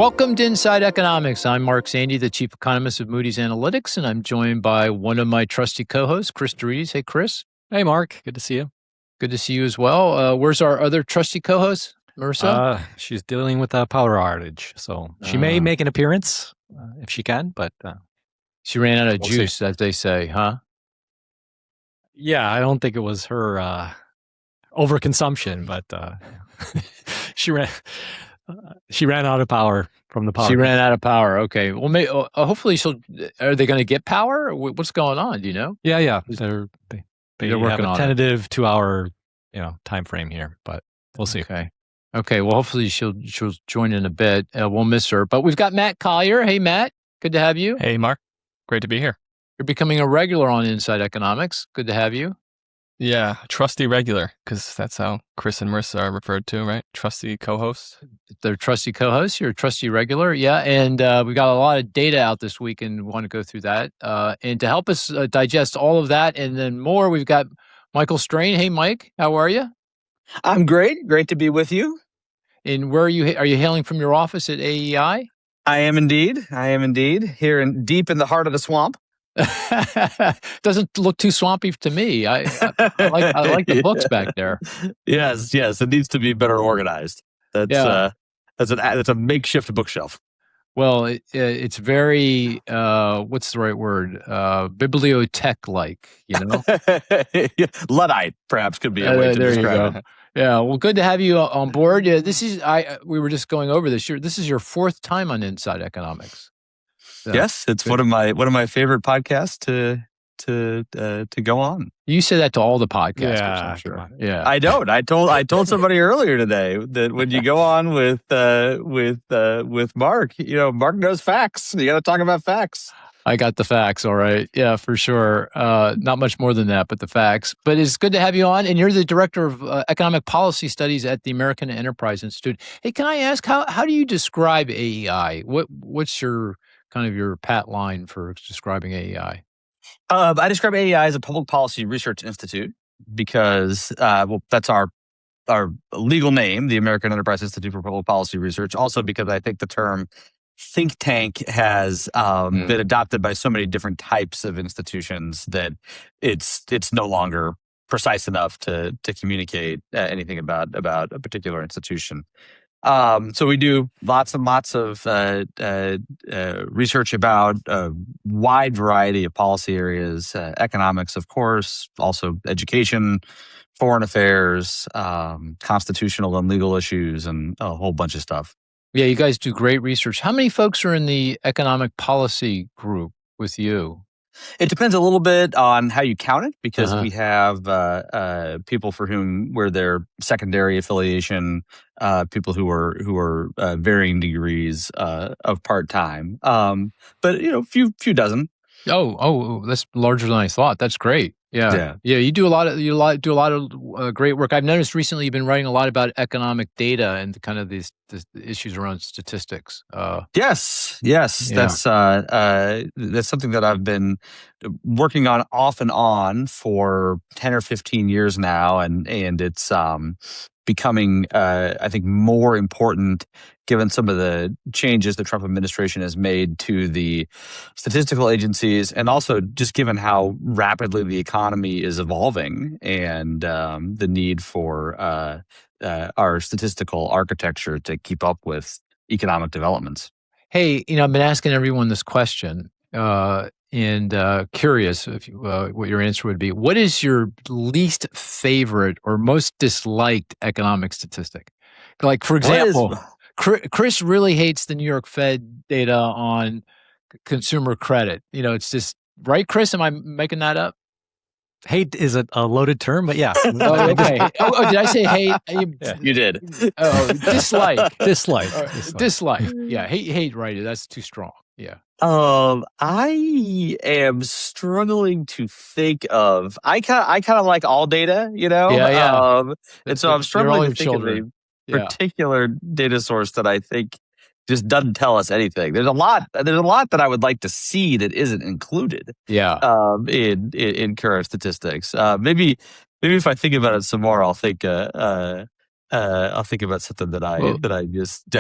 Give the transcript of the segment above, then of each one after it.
Welcome to Inside Economics. I'm Mark Sandy, the Chief Economist of Moody's Analytics, and I'm joined by one of my trusty co-hosts, Chris Derides. Hey, Chris. Hey, Mark. Good to see you. Good to see you as well. Where's our other trusty co-host, Marissa? She's dealing with a power outage, so she may make an appearance if she can, but... she ran out of juice, as they say, huh? Yeah, I don't think it was her overconsumption, but she ran out of power from the power. She ran out of power. Okay. Well, hopefully are they going to get power? What's going on? Do you know? Yeah. They're working on a tentative 2-hour, time frame here, but we'll see. Okay. Well, hopefully she'll join in a bit. We'll miss her, but we've got Matt Colyar. Hey, Matt. Good to have you. Hey, Mark. Great to be here. You're becoming a regular on Inside Economics. Good to have you. Yeah, trusty regular, because that's how Chris and Marissa are referred to, right? Trusty co-hosts. They're trusty co-hosts. You're a trusty regular. Yeah, and we got a lot of data out this week and want to go through that. And to help us digest all of that and then more, we've got Michael Strain. Hey, Mike, how are you? I'm great. Great to be with you. And where are you? Are you hailing from your office at AEI? I am indeed. Here deep in the heart of the swamp. Doesn't look too swampy to me. I like the books back there. Yes, it needs to be better organized. That's a makeshift bookshelf. Well, it's very what's the right word? Bibliotech-like, Luddite, perhaps, could be a way to describe it. Yeah, well, good to have you on board. Yeah, we were just going over this. This is your fourth time on Inside Economics. So, yes, it's one of my favorite podcasts to go on. You say that to all the podcasters, I'm sure. Yeah, I don't. I told somebody earlier today that when you go on with Mark, Mark knows facts. You got to talk about facts. I got the facts, all right. Yeah, for sure. Not much more than that, but the facts. But it's good to have you on. And you're the Director of Economic Policy Studies at the American Enterprise Institute. Hey, can I ask, how do you describe AEI? What's your pat line for describing AEI? I describe AEI as a public policy research institute because, that's our legal name, the American Enterprise Institute for Public Policy Research. Also because I think the term think tank has been adopted by so many different types of institutions that it's no longer precise enough to communicate anything about a particular institution. So we do lots and lots of research about a wide variety of policy areas, economics, of course, also education, foreign affairs, constitutional and legal issues, and a whole bunch of stuff. Yeah, you guys do great research. How many folks are in the economic policy group with you? It depends a little bit on how you count it, because we have people for whom we're their secondary affiliation, people who are varying degrees of part time. But few dozen. Oh, that's larger than I thought. That's great. Yeah. You do a lot of great work. I've noticed recently you've been writing a lot about economic data and kind of these issues around statistics. Yes. Yeah. That's something that I've been working on off and on for 10 or 15 years now, and it's becoming, I think, more important given some of the changes the Trump administration has made to the statistical agencies, and also just given how rapidly the economy is evolving and the need for our statistical architecture to keep up with economic developments. Hey, I've been asking everyone this question, and curious what your answer would be. What is your least favorite or most disliked economic statistic? Like, for example, Chris really hates the New York Fed data on consumer credit. It's just, right, Chris? Am I making that up? Hate is a loaded term, but yeah. Okay. Did I say hate? Yeah, you did. Dislike. Dislike. Yeah, hate, right? That's too strong. Yeah. I am struggling to think of. I kind of like all data, Yeah. And so I'm struggling to think of a particular data source that I think just doesn't tell us anything. There's a lot that I would like to see that isn't included. Yeah. In current statistics. Maybe if I think about it some more, I'll think I'll think about something that Well- I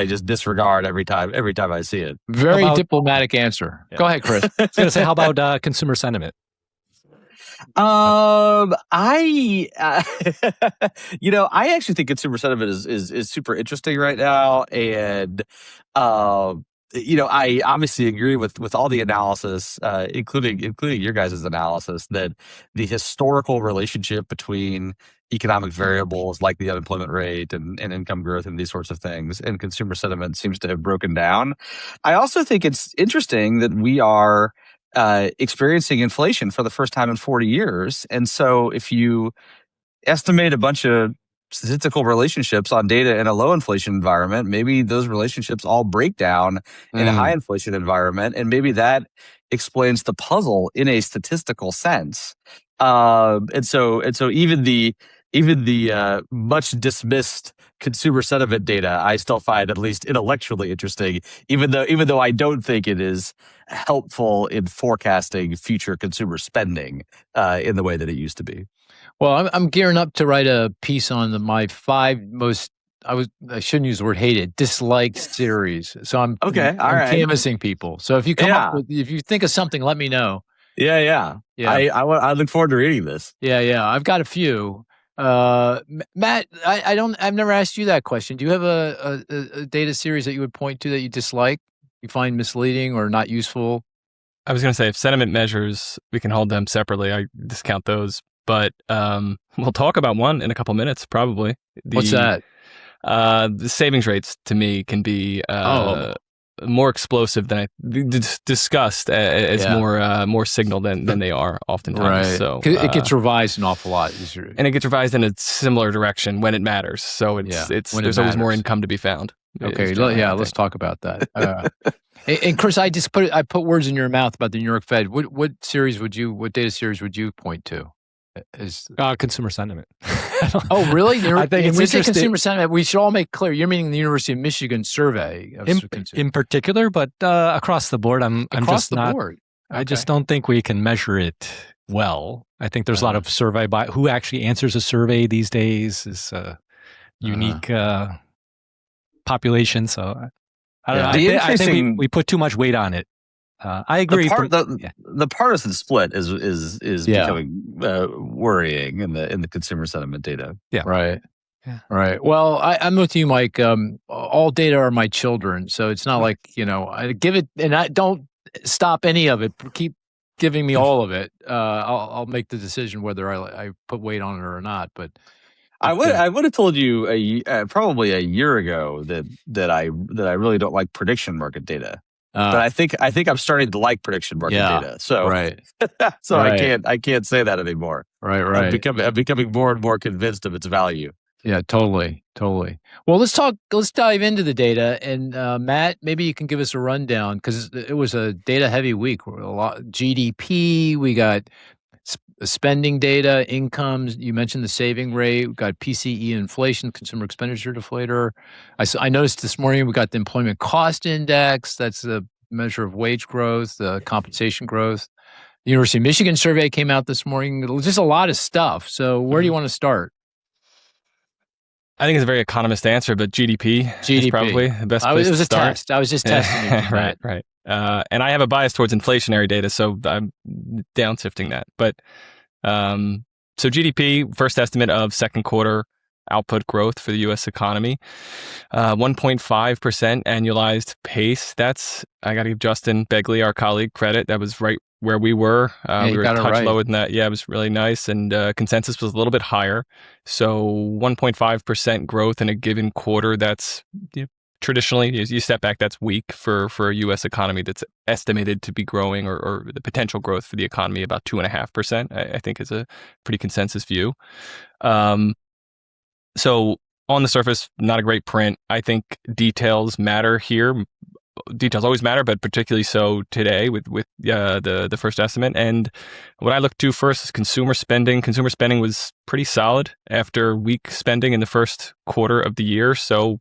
just disregard every time I see it. Very about- diplomatic answer. Yeah. Go ahead, Chris. I was going to say, how about consumer sentiment? I I actually think consumer sentiment is super interesting right now, and I obviously agree with all the analysis, including your guys' analysis, that the historical relationship between economic variables like the unemployment rate and income growth and these sorts of things and consumer sentiment seems to have broken down. I also think it's interesting that we are experiencing inflation for the first time in 40 years. And so if you estimate a bunch of statistical relationships on data in a low inflation environment, maybe those relationships all break down in a high inflation environment. And maybe that explains the puzzle in a statistical sense. And so even the much dismissed consumer sentiment data, I still find at least intellectually interesting, even though I don't think it is helpful in forecasting future consumer spending in the way that it used to be. Well, I'm gearing up to write a piece on my 5 most, I shouldn't use the word hated, disliked series. So I'm All right. canvassing people. So if you come up with, if you think of something, let me know. Yeah. I look forward to reading this. Yeah. I've got a few. Matt, I've never asked you that question. Do you have a data series that you would point to that you dislike, you find misleading or not useful? I was going to say, if sentiment measures, we can hold them separately. I discount those. But we'll talk about one in a couple minutes, probably. What's that? The savings rates, to me, can be more explosive than discussed as more signal than they are oftentimes. Right. So it gets revised an awful lot. And it gets revised in a similar direction when it matters. So there's always more income to be Okay, let's talk about that. And Chris, I put words in your mouth about the New York Fed. What data series would you point to? Consumer sentiment. Oh, really? I think it's when we say interesting. consumer sentiment, we should all make clear. You're meaning the University of Michigan survey of In particular, but across the board, I'm across just the not. board. I just don't think we can measure it well. I think there's a lot of survey by who actually answers a survey these days is a unique population. So I don't know. I think we put too much weight on it. I agree. The partisan split is becoming worrying in the consumer sentiment data. Yeah. Right. Yeah. Right. Well, I'm with you, Mike. All data are my children, so it's not like I give it, and I don't stop any of it. Keep giving me all of it. I'll make the decision whether I put weight on it or not. But I would have told you probably a year ago that I really don't like prediction market data. But I think I'm starting to like prediction market data. So I can't say that anymore. Right. I'm becoming more and more convinced of its value. Yeah, totally. Well, let's dive into the data. And Matt, maybe you can give us a rundown because it was a data heavy week. A lot GDP, we got spending data, incomes. You mentioned the saving rate. We got PCE inflation, consumer expenditure deflator. I noticed this morning we got the employment cost index. That's a measure of wage growth, the compensation growth. The University of Michigan survey came out this morning. Just a lot of stuff. So where do you want to start? I think it's a very economist answer, but GDP is probably the best place to start. It was a test. I was just testing you. Right. And I have a bias towards inflationary data, so I'm downsifting that. But so GDP, first estimate of second quarter output growth for the U.S. economy, 1.5% annualized pace. I got to give Justin Begley, our colleague, credit. That was right where we were. We were a touch lower than that. Yeah, it was really nice. And consensus was a little bit higher. So 1.5% growth in a given quarter, that's traditionally, you step back, that's weak for a U.S. economy that's estimated to be growing or the potential growth for the economy about 2.5%, I think is a pretty consensus view. So on the surface, not a great print. I think details matter here. Details always matter, but particularly so today with the first estimate. And what I looked to first is consumer spending. Consumer spending was pretty solid after weak spending in the first quarter of the year. So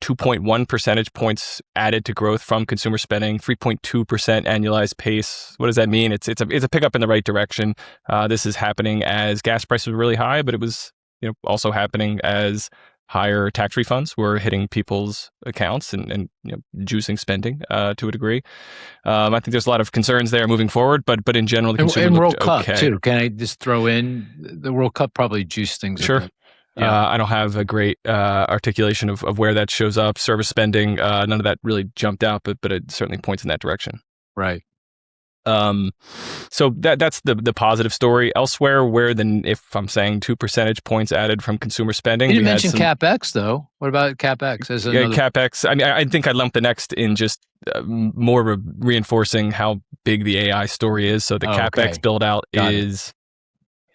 2.1 percentage points added to growth from consumer spending, 3.2% annualized pace. What does that mean? It's a pickup in the right direction. This is happening as gas prices were really high, but it was also happening as higher tax refunds were hitting people's accounts and juicing spending to a degree. I think there's a lot of concerns there moving forward, but in general, the consumer and World looked Cup okay. too. Can I just throw in the World Cup probably juiced things Sure. a bit. Yeah. I don't have a great articulation of where that shows up. Service spending, none of that really jumped out, but it certainly points in that direction. Right. So that's the positive story. Elsewhere, if I'm saying 2 percentage points added from consumer spending, You didn't mention CapEx though. What about CapEx as another? CapEx. I mean, I think I lumped the next in just more of reinforcing how big the AI story is. So the CapEx build out is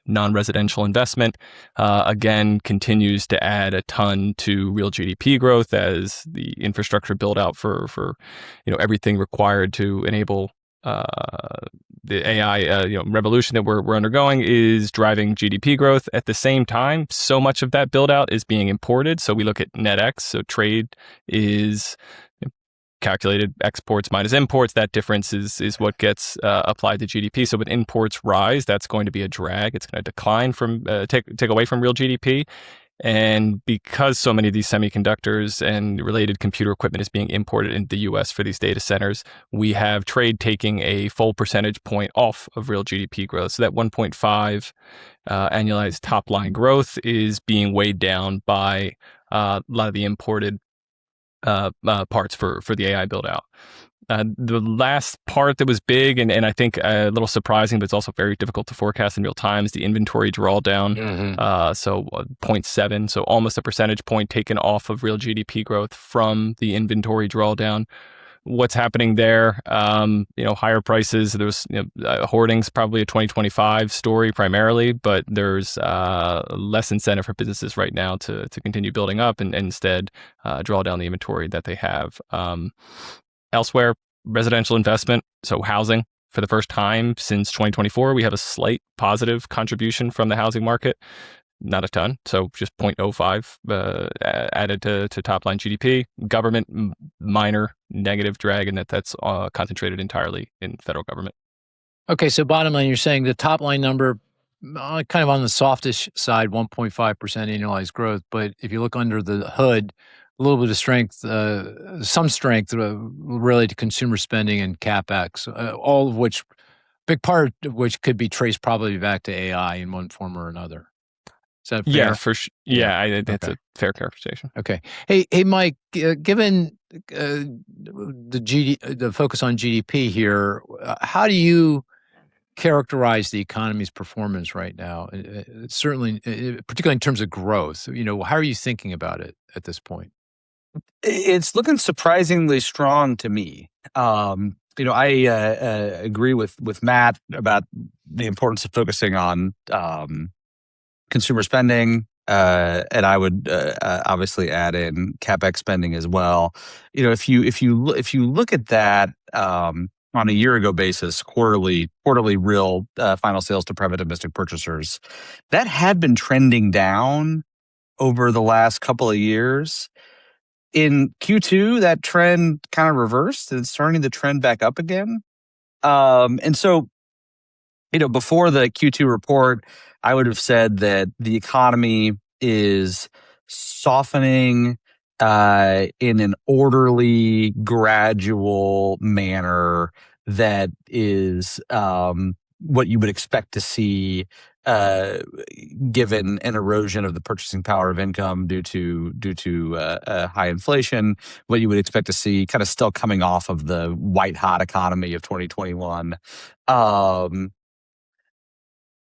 non-residential investment. Again, continues to add a ton to real GDP growth as the infrastructure build out for everything required to enable the AI revolution that we're undergoing is driving GDP growth. At the same time, so much of that build out is being imported. So we look at NetX. So trade is calculated exports minus imports. That difference is what gets applied to GDP. So when imports rise, that's going to be a drag. It's going to decline from take away from real GDP. And because so many of these semiconductors and related computer equipment is being imported into the US for these data centers, we have trade taking a full percentage point off of real GDP growth. So that 1.5 annualized top line growth is being weighed down by a lot of the imported parts for the AI build out. The last part that was big and I think a little surprising, but it's also very difficult to forecast in real time, is the inventory drawdown. So 0.7, so almost a percentage point taken off of real GDP growth from the inventory drawdown. What's happening there? Higher prices. There's hoarding's probably a 2025 story primarily, but there's less incentive for businesses right now to continue building up and instead draw down the inventory that they have. Elsewhere, residential investment, so housing, for the first time since 2024, we have a slight positive contribution from the housing market. Not a ton, so just 0.05 added to top line GDP. Government, minor negative drag, and that's concentrated entirely in federal government. Okay, so bottom line, you're saying the top line number, kind of on the softish side, 1.5% annualized growth. But if you look under the hood, a little bit of strength, some strength related to consumer spending and CapEx, all of which, big part of which could be traced probably back to AI in one form or another. Is that fair? Yeah, for sure. Yeah, that's a fair characterization. Okay. Hey, Mike, given the focus on GDP here, how do you characterize the economy's performance right now? Certainly, particularly in terms of growth. How are you thinking about it at this point? It's looking surprisingly strong to me. I agree with Matt about the importance of focusing on consumer spending, and I would obviously add in CapEx spending as well. If you look at that on a year ago basis, quarterly real final sales to private domestic purchasers, that had been trending down over the last couple of years. In Q2, that trend kind of reversed and it's starting to trend back up again. And so, before the Q2 report, I would have said that the economy is softening in an orderly, gradual manner that is what you would expect to see given an erosion of the purchasing power of income due to high inflation, what you would expect to see kind of still coming off of the white hot economy of 2021.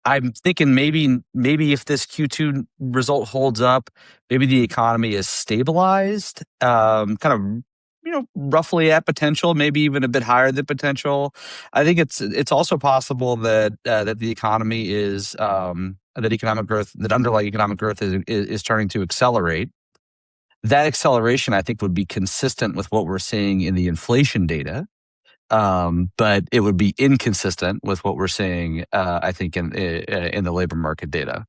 I'm thinking maybe if this Q2 result holds up, maybe the economy is stabilized, kind of roughly at potential, maybe even a bit higher than potential. I think it's also possible that the economy is that underlying economic growth is starting to accelerate. That acceleration, I think, would be consistent with what we're seeing in the inflation data. But it would be inconsistent with what we're seeing, I think, in the labor market data.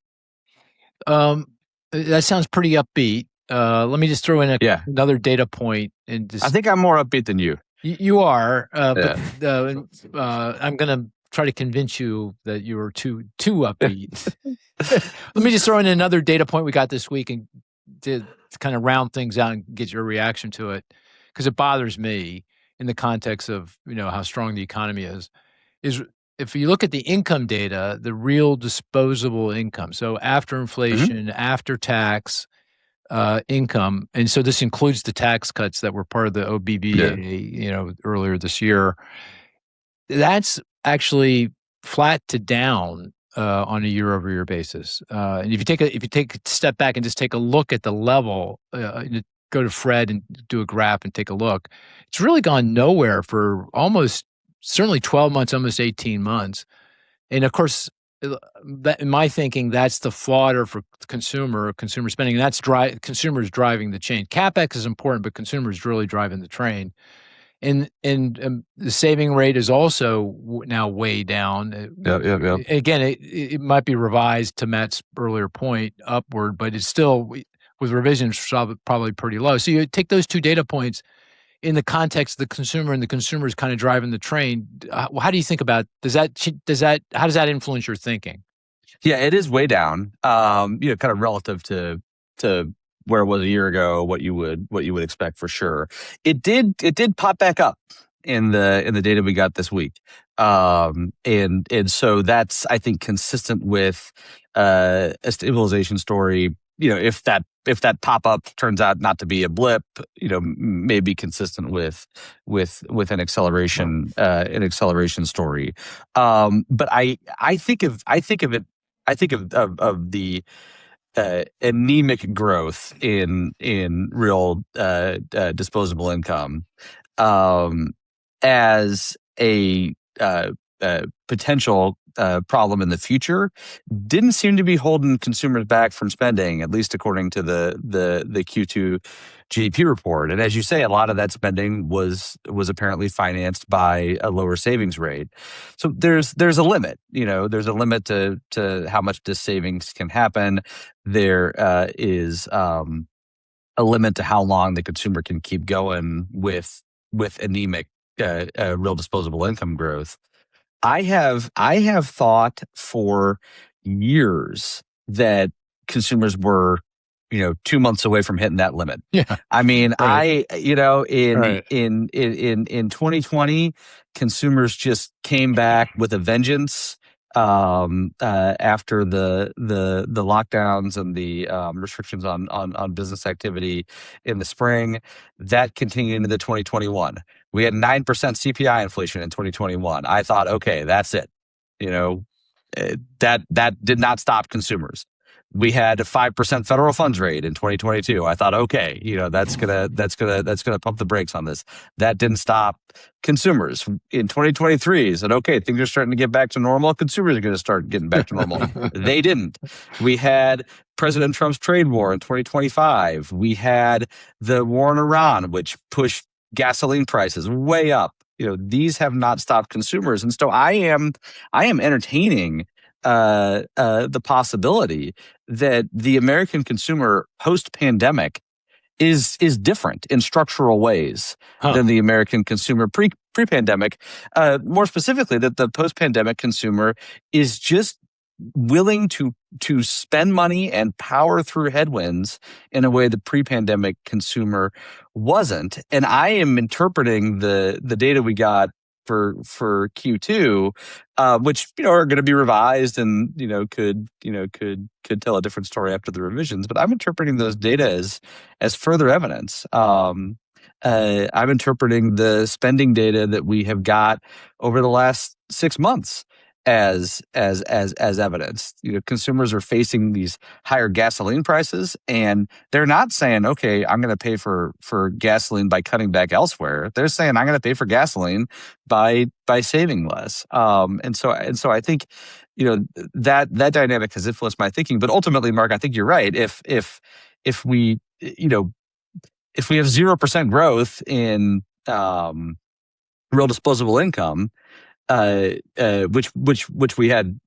That sounds pretty upbeat. Let me just throw in another data point. I think I'm more upbeat than you. You are, but I'm going to try to convince you that you were too upbeat. Let me just throw in another data point we got this week, and to kind of round things out and get your reaction to it, because it bothers me in the context of how strong the economy is if you look at the income data, the real disposable income. So after inflation, after tax income, and so this includes the tax cuts that were part of the OBBA, earlier this year. That's actually flat to down on a year-over-year basis. And if you take a step back and just take a look at the level, go to Fred and do a graph and take a look, it's really gone nowhere for certainly 12 months, almost 18 months. And of course, in my thinking, that's the fodder for consumer spending, and that's consumers driving the chain. CapEx is important, but consumers really driving the train. And the saving rate is also now way down. Yep. Again, it might be revised to Matt's earlier point upward, but it's still, with revisions, probably pretty low. So you take those two data points in the context of the consumer, and the consumer is kind of driving the train. How do you think about, how does that influence your thinking? Yeah, it is way down. Kind of relative to where it was a year ago, what you would expect for sure. It did pop back up in the data we got this week. And so that's, I think, consistent with a stabilization story. If that pop up turns out not to be a blip, may be consistent with an acceleration story. But I think of the anemic growth in real disposable income as a potential problem in the future. Didn't seem to be holding consumers back from spending, at least according to the Q2 GDP report. And as you say, a lot of that spending was apparently financed by a lower savings rate. So there's a limit. There's a limit to how much this savings can happen. There is a limit to how long the consumer can keep going with anemic real disposable income growth. I have thought for years that consumers were, 2 months away from hitting that limit. Yeah. I mean, right. in 2020, consumers just came back with a vengeance after the lockdowns and the restrictions on business activity in the spring. That continued into the 2021. We had 9% CPI inflation in 2021. I thought, okay, that's it. That did not stop consumers. We had a 5% federal funds rate in 2022. I thought, okay, that's gonna pump the brakes on this. That didn't stop consumers. In 2023, I said, okay, things are starting to get back to normal. Consumers are going to start getting back to normal. They didn't. We had President Trump's trade war in 2025. We had the war in Iran, which pushed gasoline prices way up. These have not stopped consumers, and so I am entertaining the possibility that the American consumer post-pandemic is different in structural ways than the American consumer pre-pandemic. More specifically, that the post-pandemic consumer is just willing to spend money and power through headwinds in a way the pre-pandemic consumer wasn't. And I am interpreting the data we got for Q2, which are going to be revised and could tell a different story after the revisions. But I'm interpreting those data as further evidence. I'm interpreting the spending data that we have got over the last 6 months as evidence. Consumers are facing these higher gasoline prices, and they're not saying, okay, I'm going to pay for gasoline by cutting back elsewhere. They're saying, I'm going to pay for gasoline by saving less. And so I think that dynamic has influenced my thinking. But ultimately, Mark, I think you're right. If we have 0% growth in real disposable income, which we had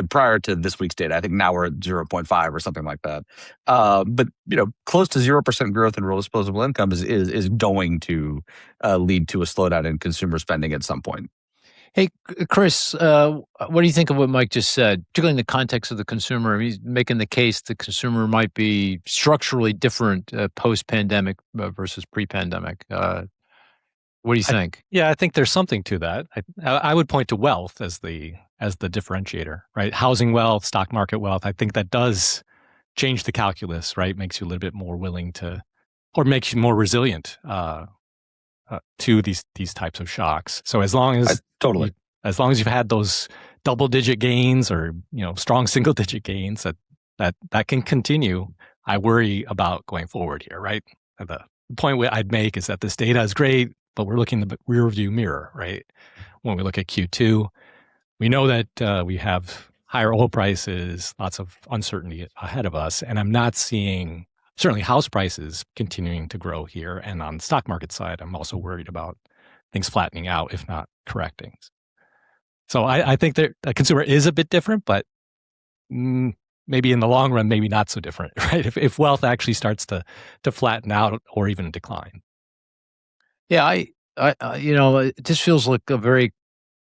prior to this week's data. I think now we're at 0.5 or something like that. But close to 0% growth in real disposable income is going to lead to a slowdown in consumer spending at some point. Hey, Chris, what do you think of what Mike just said, particularly in the context of the consumer? He's making the case the consumer might be structurally different post-pandemic versus pre-pandemic. What do you think? I think there's something to that. I would point to wealth as the differentiator, right? Housing wealth, stock market wealth. I think that does change the calculus, right? Makes you a little bit more willing to, or makes you more resilient to these types of shocks. So as long as as long as you've had those double-digit gains or strong single-digit gains, that can continue. I worry about going forward here, right? The point I'd make is that this data is great, but we're looking in the rear view mirror, right? When we look at Q2, we know that we have higher oil prices, lots of uncertainty ahead of us, and I'm not seeing certainly house prices continuing to grow here. And on the stock market side, I'm also worried about things flattening out, if not correcting. So I think that a consumer is a bit different, but maybe in the long run, maybe not so different, right? If wealth actually starts to flatten out or even decline. Yeah, I it just feels like a very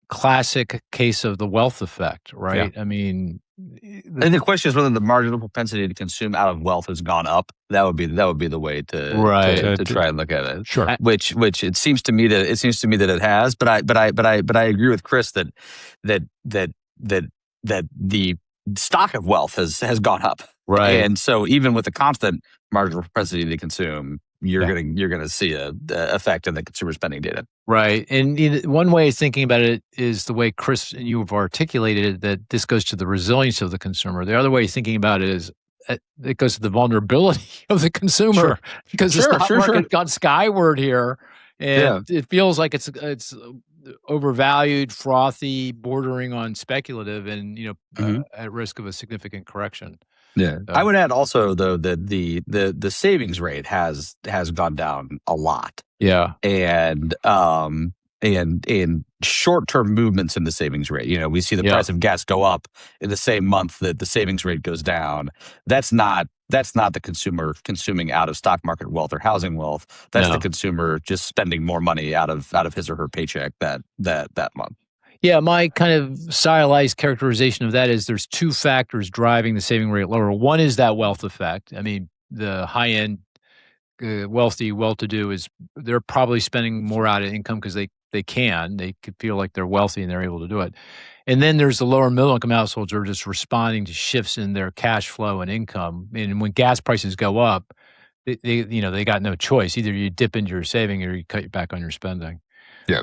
classic case of the wealth effect, right? Yeah. I mean, And the question is whether the marginal propensity to consume out of wealth has gone up. That would be the way to try and look at it. Sure. Which it seems to me that it has. But I agree with Chris that the stock of wealth has gone up. Right. And so even with the constant marginal propensity to consume, you're gonna see a effect in the consumer spending data. Right. And one way of thinking about it is the way Chris and you have articulated it, that this goes to the resilience of the consumer. The other way of thinking about it is it goes to the vulnerability of the consumer because the stock market got skyward here, and it feels like it's overvalued, frothy, bordering on speculative, and at risk of a significant correction. Yeah, I would add also though that the savings rate has gone down a lot. Yeah, and short term movements in the savings rate. We see the price of gas go up in the same month that the savings rate goes down. That's not the consumer consuming out of stock market wealth or housing wealth. That's the consumer just spending more money out of his or her paycheck that month. Yeah, my kind of stylized characterization of that is there's two factors driving the saving rate lower. One is that wealth effect. I mean, the high end, wealthy, well-to-do they're probably spending more out of income because they could feel like they're wealthy and they're able to do it. And then there's the lower middle income households who are just responding to shifts in their cash flow and income. And when gas prices go up, they got no choice. Either you dip into your saving or you cut back on your spending. Yeah.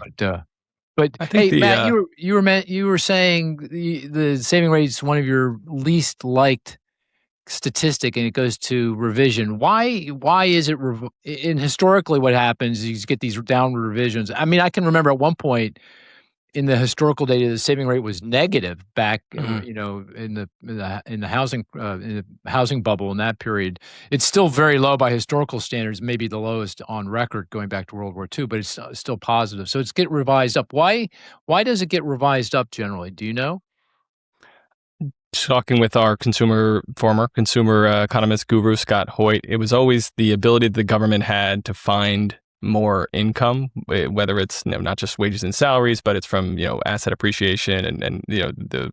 But I think hey, Matt, you were saying the saving rate is one of your least liked statistic, and it goes to revision. Why is it? And historically, what happens is you get these downward revisions. I mean, I can remember at one point in the historical data, the saving rate was negative back, in the housing bubble in that period. It's still very low by historical standards, maybe the lowest on record going back to World War II, but it's still positive. So it's get revised up. Why does it get revised up generally? Do you know? Talking with our former consumer economist guru, Scott Hoyt, it was always the ability that the government had to find more income, whether it's not just wages and salaries, but it's from asset appreciation and the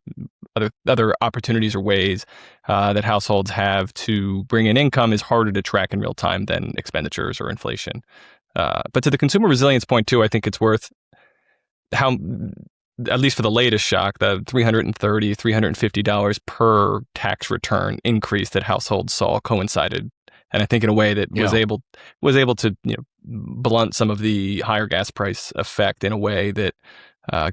other opportunities or ways that households have to bring in income is harder to track in real time than expenditures or inflation. But to the consumer resilience point too, I think it's worth at least for the latest shock, the $330, $350 per tax return increase that households saw coincided, and I think in a way that was able to blunt some of the higher gas price effect in a way that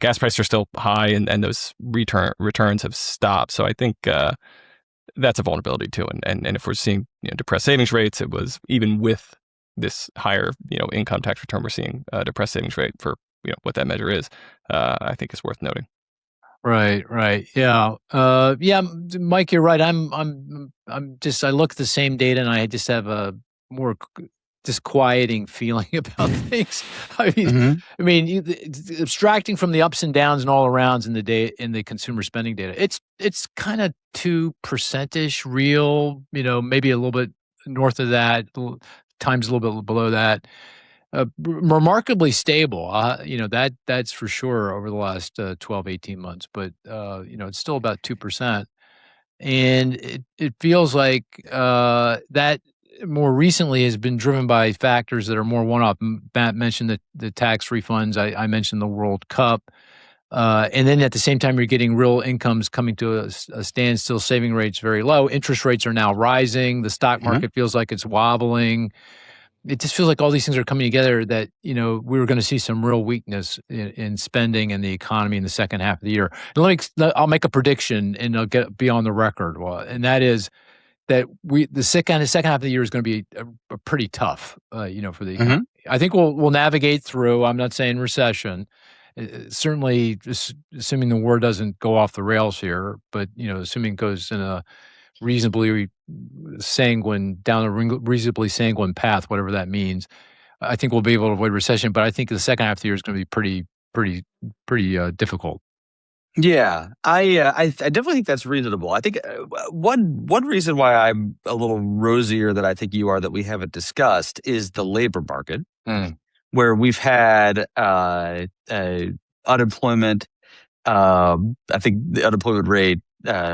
gas prices are still high and those returns have stopped. So I think that's a vulnerability too. And if we're seeing depressed savings rates, it was even with this higher income tax return, we're seeing a depressed savings rate for what that measure is. I think is worth noting. Right. Yeah. Mike, you're right. I'm just, I look at the same data and I just have a more disquieting feeling about things. I mean, abstracting from the ups and downs and all arounds in the consumer spending data, it's kind of 2%-ish real, maybe a little bit north of that, times a little bit below that. remarkably stable. That's for sure over the last 12, 18 months. But it's still about 2%, and it feels like that more recently has been driven by factors that are more one-off. Matt mentioned the tax refunds. I mentioned the World Cup. And then at the same time, you're getting real incomes coming to a standstill, saving rates very low. Interest rates are now rising. The stock market feels like it's wobbling. It just feels like all these things are coming together that, we were going to see some real weakness in spending and the economy in the second half of the year. And I'll make a prediction and I'll be on the record. And that is that the second half of the year is going to be a pretty tough, for the economy. I think we'll navigate through. I'm not saying recession. Certainly, just assuming the war doesn't go off the rails here, but assuming it goes in a reasonably sanguine path, whatever that means, I think we'll be able to avoid recession. But I think the second half of the year is going to be pretty difficult. Yeah, I definitely think that's reasonable. I think one reason why I'm a little rosier than I think you are that we haven't discussed is the labor market, where we've had unemployment. I think the unemployment rate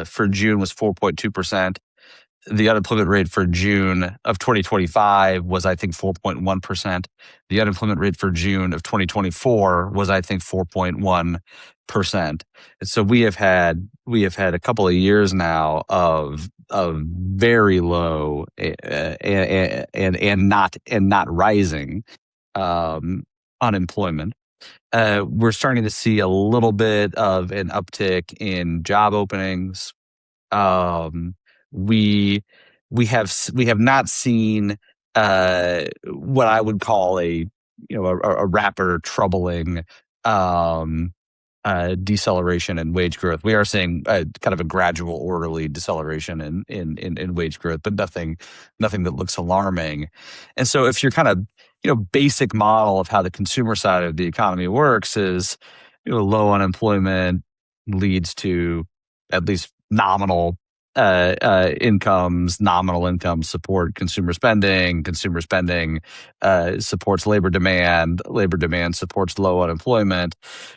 for June was 4.2%. The unemployment rate for June of 2025 was, I think, 4.1%. The unemployment rate for June of 2024 was, I think, 4.1%. And so we have had a couple of years now of very low and not rising unemployment. We're starting to see a little bit of an uptick in job openings. We have not seen what I would call a rapid, troubling deceleration in wage growth. We are seeing kind of a gradual, orderly deceleration in wage growth, but nothing that looks alarming. And so, if you're kind of basic model of how the consumer side of the economy works is low unemployment leads to at least nominal incomes. Nominal incomes support consumer spending. Consumer spending supports labor demand. Labor demand supports low unemployment.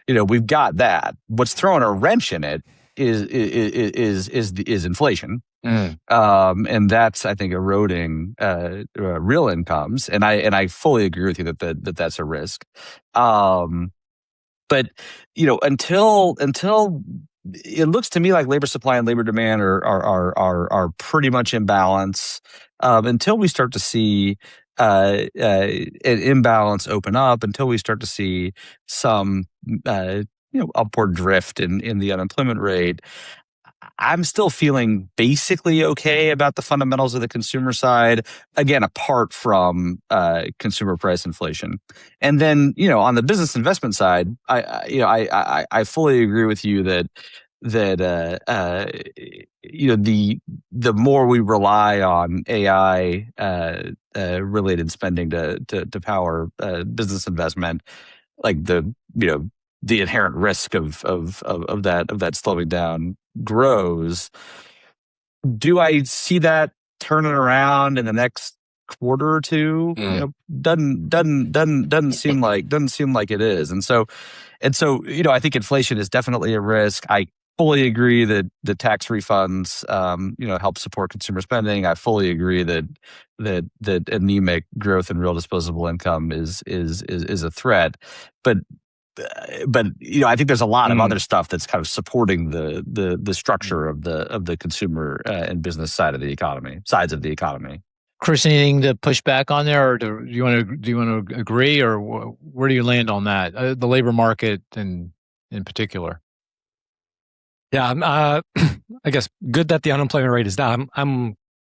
We've got that. What's throwing a wrench in it is inflation. And that's, I think, eroding real incomes. And I fully agree with you that that's a risk. But until it looks to me like labor supply and labor demand are pretty much in balance. Until we start to see an imbalance open up, until we start to see some upward drift in the unemployment rate, I'm still feeling basically okay about the fundamentals of the consumer side. Again, apart from consumer price inflation, and then on the business investment side, I fully agree with you that the more we rely on AI related spending to power business investment, like the inherent risk of that slowing down grows. Do I see that turning around in the next quarter or two? Doesn't seem like it is. And so I think inflation is definitely a risk. I fully agree that the tax refunds help support consumer spending. I fully agree that anemic growth in real disposable income is a threat. But I think there's a lot of other stuff that's kind of supporting the structure of the consumer and business sides of the economy. Chris, anything to push back on there, or do you want to agree, or where do you land on that? The labor market in particular. Yeah, I guess good that the unemployment rate is down.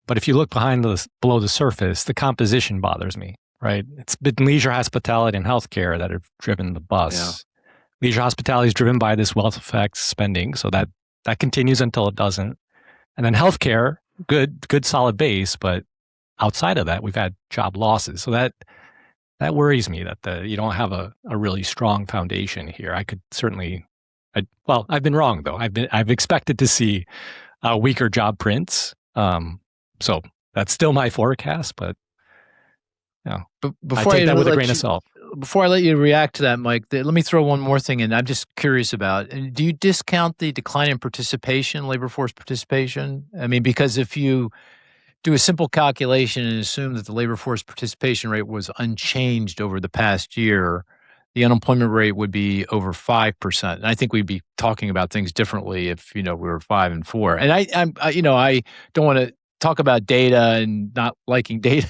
But if you look below the surface, the composition bothers me. Right? It's been leisure, hospitality, and healthcare that have driven the bus. Yeah. Leisure hospitality is driven by this wealth effect spending, so that continues until it doesn't. And then healthcare, good solid base, but outside of that, we've had job losses. So that worries me that you don't have a really strong foundation here. I could certainly, I've been wrong though. I've expected to see weaker job prints. So that's still my forecast, but Yeah. But I before take that with a let grain you- of salt. Before I let you react to that, Mike, let me throw one more thing in. I'm just curious about. And do you discount the decline in participation, labor force participation? I mean, because if you do a simple calculation and assume that the labor force participation rate was unchanged over the past year, the unemployment rate would be over 5%. And I think we'd be talking about things differently if, we were 5 and 4. And I don't want to talk about data and not liking data.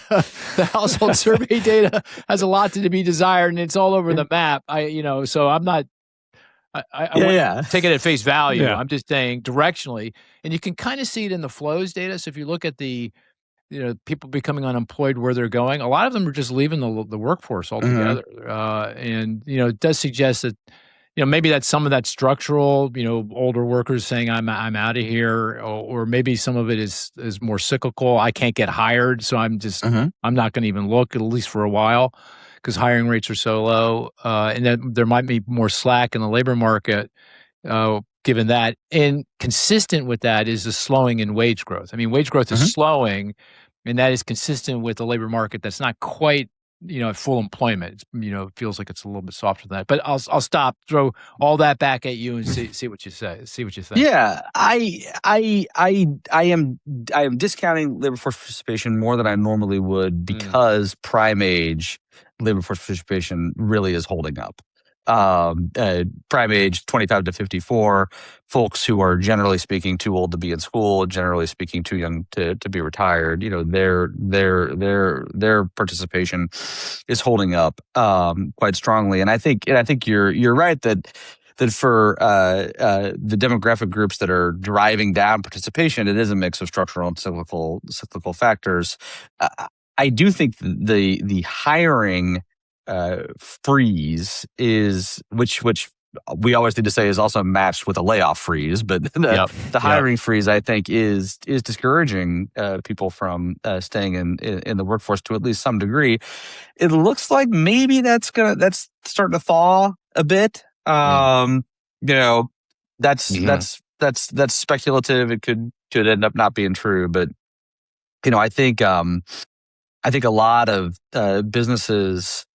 The household survey data has a lot to be desired, and it's all over the map. So I'm not. I wouldn't take it at face value. Yeah. I'm just saying directionally, and you can kind of see it in the flows data. So if you look at the people becoming unemployed, where they're going, a lot of them are just leaving the workforce altogether. And it does suggest that maybe that's some of that structural, older workers saying I'm out of here, or maybe some of it is more cyclical. I can't get hired, so I'm not going to even look, at least for a while, because hiring rates are so low, and then there might be more slack in the labor market. Given that, and consistent with that is the slowing in wage growth. I mean, wage growth is slowing, and that is consistent with the labor market that's not quite, at full employment. It feels like it's a little bit softer than that. But I'll stop, throw all that back at you, and see what you say. See what you think. Yeah, I am discounting labor force participation more than I normally would because prime age labor force participation really is holding up. Prime age 25 to 54, folks who are generally speaking too old to be in school, generally speaking too young to be retired. Their participation is holding up quite strongly, and I think you're right that for the demographic groups that are driving down participation, it is a mix of structural and cyclical factors. I do think the hiring freeze is which we always need to say is also matched with a layoff freeze, but the hiring freeze, I think, is discouraging people from staying in the workforce to at least some degree. It looks like maybe that's starting to thaw a bit. That's speculative. It could end up not being true, but I think a lot of businesses,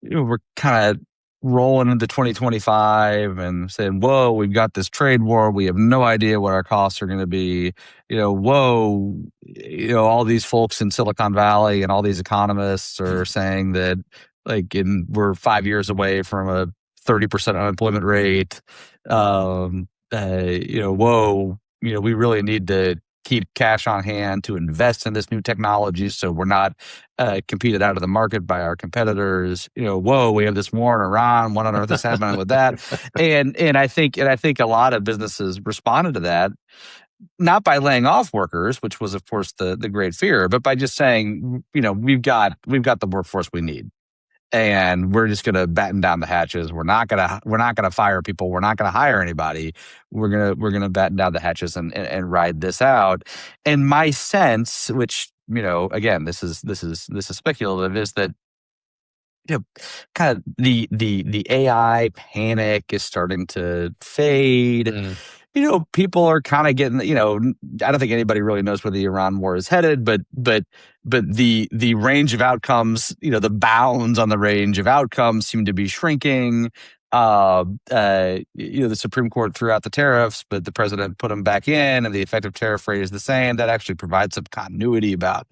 we're kind of rolling into 2025 and saying, whoa, we've got this trade war. We have no idea what our costs are going to be. Whoa, all these folks in Silicon Valley and all these economists are saying that we're 5 years away from a 30% unemployment rate. Whoa, we really need to keep cash on hand to invest in this new technology so we're not competed out of the market by our competitors. Whoa, we have this war in Iran. What on earth is happening with that? And I think a lot of businesses responded to that, not by laying off workers, which was of course the great fear, but by just saying, we've got the workforce we need. And we're just going to batten down the hatches. We're not going to fire people. We're not going to hire anybody. We're going to batten down the hatches and ride this out. And my sense, which again, this is speculative, is that kind of the AI panic is starting to fade. People are kind of getting, I don't think anybody really knows where the Iran war is headed, but the range of outcomes, the bounds on the range of outcomes seem to be shrinking. The Supreme Court threw out the tariffs, but the president put them back in, and the effective tariff rate is the same. That actually provides some continuity about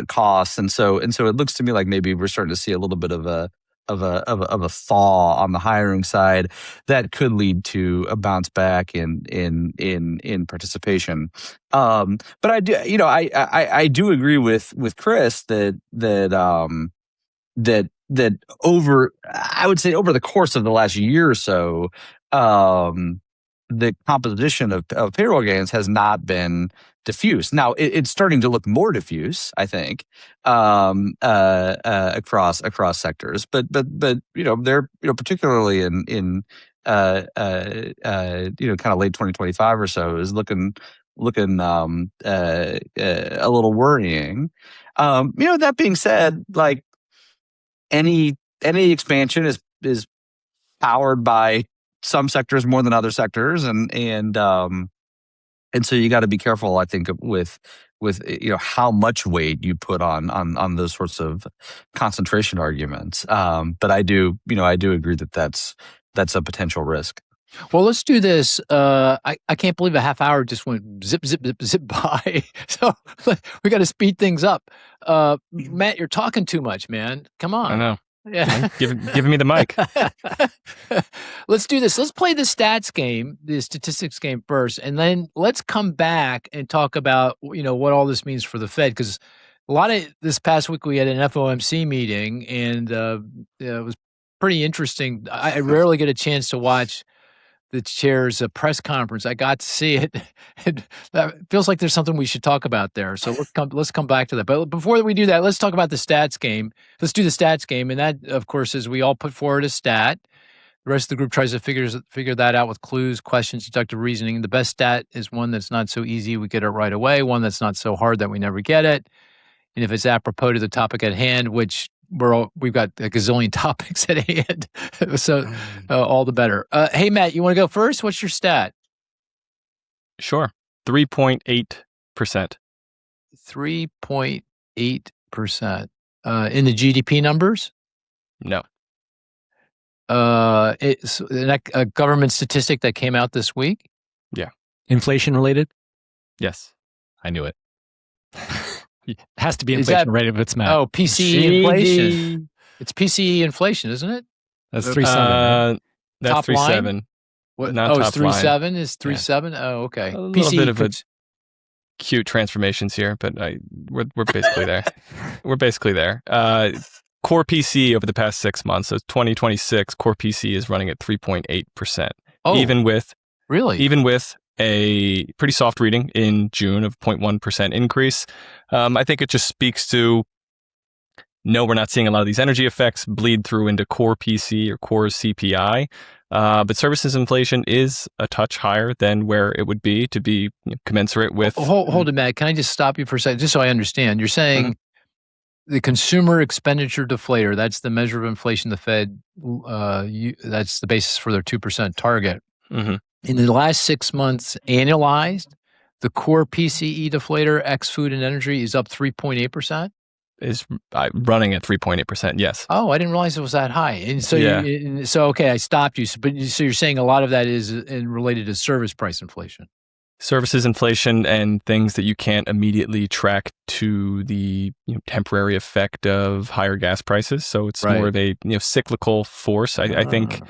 costs, and so it looks to me like maybe we're starting to see a little bit of a thaw on the hiring side that could lead to a bounce back in participation. But I do, I do agree with Chris that over, I would say over the course of the last year or so, the composition of payroll gains has not been diffuse. Now it's starting to look more diffuse, I think, across sectors. But they're particularly in kind of late 2025 or so is looking a little worrying. That being said, like any expansion is powered by some sectors more than other sectors, and so you got to be careful, I think, with how much weight you put on those sorts of concentration arguments. But I do agree that that's a potential risk. Well, let's do this. I can't believe a half hour just went zip, zip, zip, zip by. So we got to speed things up. Matt, you're talking too much, man. Come on. I know. Yeah. Giving me the mic. Let's do this. Let's play the stats game, the statistics game first, and then let's come back and talk about what all this means for the Fed. Because a lot of this past week we had an FOMC meeting, and it was pretty interesting. I rarely get a chance to watch the chair's press conference. I got to see it. It feels like there's something we should talk about there. So let's come back to that. But before we do that, let's talk about the stats game. Let's do the stats game, and that, of course, is we all put forward a stat. The rest of the group tries to figure that out with clues, questions, deductive reasoning. The best stat is one that's not so easy we get it right away. One that's not so hard that we never get it. And if it's apropos to the topic at hand, which we've got a gazillion topics at hand, so all the better. Hey, Matt, you want to go first? What's your stat? Sure. 3.8%. 3.8%. In the GDP numbers? No. It's a government statistic that came out this week? Yeah. Inflation related? Yes. I knew it. It has to be inflation related if it's Matt. Oh, PCE inflation. It's PCE inflation, isn't it? That's 3.7. Right? That's Top 3.7. What? Not it's top line. 3.7? Is 3.7? Oh, okay. A little bit of a cute transformations here, but we're basically there. We're basically there. Core PCE over the past 6 months, so 2026, core PCE is running at 3.8%. Oh, even with a pretty soft reading in June of 0.1% increase. I think it just speaks to, no, we're not seeing a lot of these energy effects bleed through into core PC or core CPI. But services inflation is a touch higher than where it would be to be commensurate with. Hold it, Matt. Can I just stop you for a second, just so I understand? You're saying the consumer expenditure deflator, that's the measure of inflation the Fed, that's the basis for their 2% target. Mm-hmm. In the last 6 months, annualized, the core PCE deflator, ex food and energy, is up 3.8%? Is running at 3.8%, yes. Oh, I didn't realize it was that high. And so, okay, I stopped you. But so you're saying a lot of that is related to service price inflation. Services inflation and things that you can't immediately track to the temporary effect of higher gas prices. So it's more of a cyclical force. I think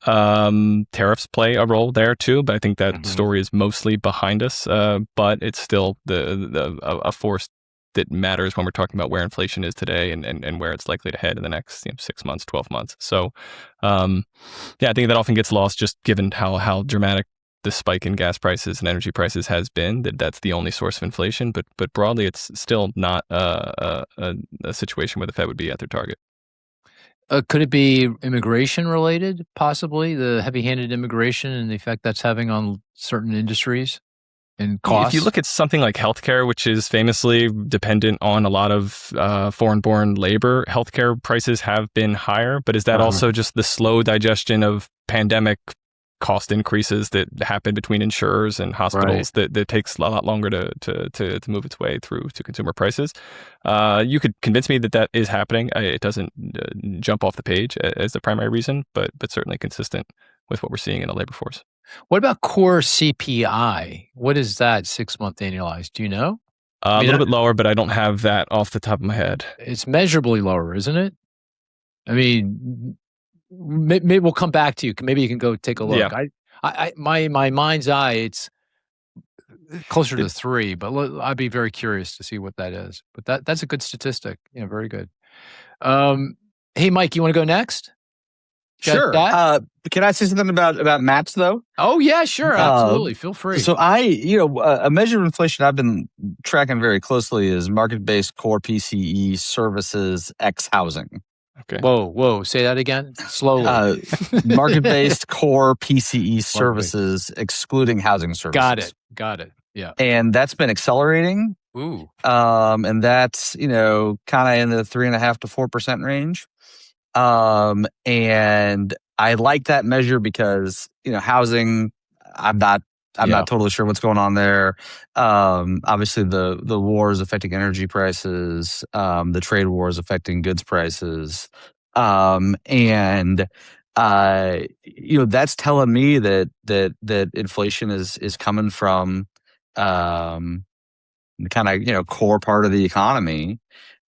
tariffs play a role there too, but I think that story is mostly behind us. But it's still a force that matters when we're talking about where inflation is today and where it's likely to head in the next 6 months, 12 months. So, I think that often gets lost just given how dramatic the spike in gas prices and energy prices has been. That's the only source of inflation. But broadly, it's still not a situation where the Fed would be at their target. Could it be immigration related, possibly, the heavy-handed immigration and the effect that's having on certain industries and costs? If you look at something like healthcare, which is famously dependent on a lot of foreign-born labor, healthcare prices have been higher. But is that also just the slow digestion of pandemic cost increases that happen between insurers and hospitals that takes a lot longer to move its way through to consumer prices? You could convince me that is happening. It doesn't jump off the page as the primary reason, but certainly consistent with what we're seeing in the labor force. What about core CPI? What is that 6 month annualized? Do you know? A little bit lower, but I don't have that off the top of my head. It's measurably lower, isn't it? I mean, maybe we'll come back to you. Maybe you can go take a look. Yeah. My mind's eye, it's closer to 3, but I'd be very curious to see what that is. But that's a good statistic. Very good. Hey, Mike, you want to go next? Sure. Can I say something about Matt's though? Oh yeah, sure, absolutely. Feel free. So a measure of inflation I've been tracking very closely is market-based core PCE services x housing. Okay. Whoa! Say that again, slowly. Market-based core PCE services excluding housing services. Got it. Yeah. And that's been accelerating. Ooh. And that's kind of in the 3.5% to 4% range. And I like that measure because housing, I'm not I'm not totally sure what's going on there. Obviously, the war is affecting energy prices. The trade war is affecting goods prices, and that's telling me that inflation is coming from the kind of core part of the economy,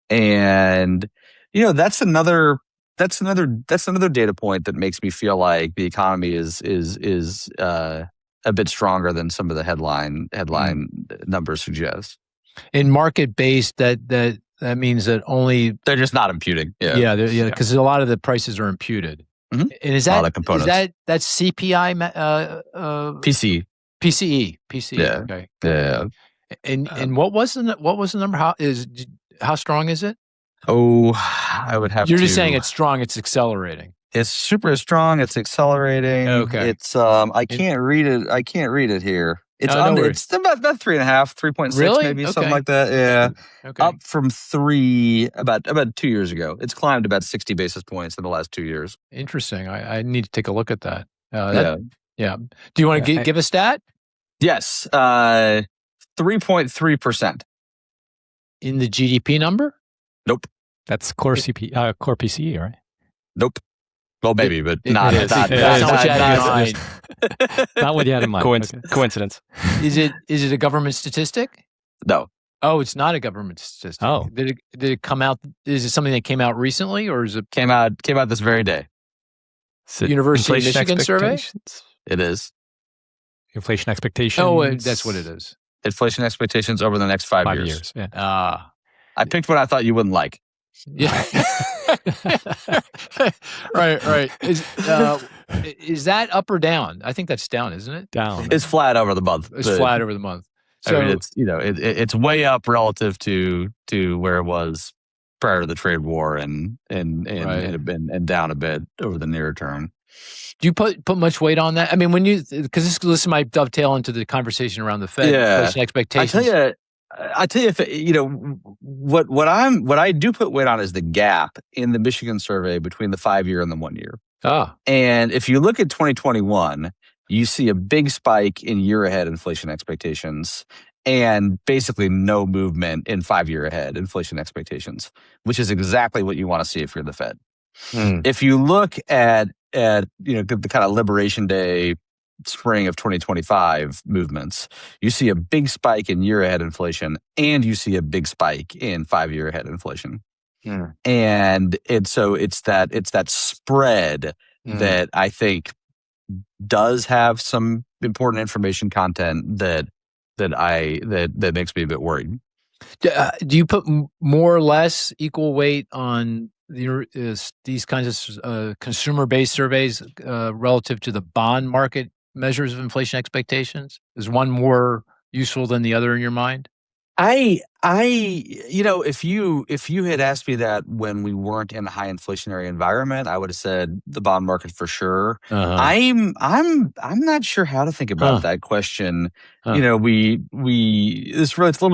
and that's another data point that makes me feel like the economy is a bit stronger than some of the headline numbers suggest. In market based, that means that only they're just not imputing. Because a lot of the prices are imputed. Mm-hmm. And is that that's CPI PCE? PCE. Okay. Yeah. And what was the number? How strong is it? Oh, I would have. You're just saying it's strong. It's accelerating. It's super strong. It's accelerating. Okay. It's I can't read it. I can't read it here. It's it's about 3.5, 3.6, really? maybe something like that. Yeah. Okay. Up from 3 about 2 years ago. It's climbed about 60 basis points in the last 2 years. Interesting. I need to take a look at that. Yeah. Do you want to give a stat? Yes. 3.3%. In the GDP number? Nope. That's core PCE, right? Nope. Well, maybe, but not what you had in mind. Coincidence. Is it a government statistic? No. Oh, it's not a government statistic. Oh. Did it come out? Is it something that came out recently, or is it came out this very day? University of Michigan survey? It is. Inflation expectations. Oh, that's what it is. Inflation expectations over the next 5 years. Yeah. I picked one I thought you wouldn't like. Yeah. Right. Is that up or down? I think that's down, isn't it? Down. It's flat over the month. It's flat over the month. So I mean, it's way up relative to where it was prior to the trade war, and down a bit over the near term. Do you put much weight on that? I mean, because this might dovetail into the conversation around the Fed inflation expectations. I tell you, what I do put weight on is the gap in the Michigan survey between the 5-year and the 1 year. And if you look at 2021, you see a big spike in year ahead inflation expectations and basically no movement in 5-year ahead inflation expectations, which is exactly what you want to see if you're the Fed. If you look at the kind of Liberation Day spring of 2025 movements, you see a big spike in year ahead inflation and you see a big spike in 5-year ahead inflation. And it's that spread that I think does have some important information content that makes me a bit worried. Do you put more or less equal weight on these kinds of consumer-based surveys relative to the bond market measures of inflation expectations? Is one more useful than the other in your mind? If you had asked me that when we weren't in a high inflationary environment, I would have said the bond market for sure. I'm not sure how to think about that question. It's a little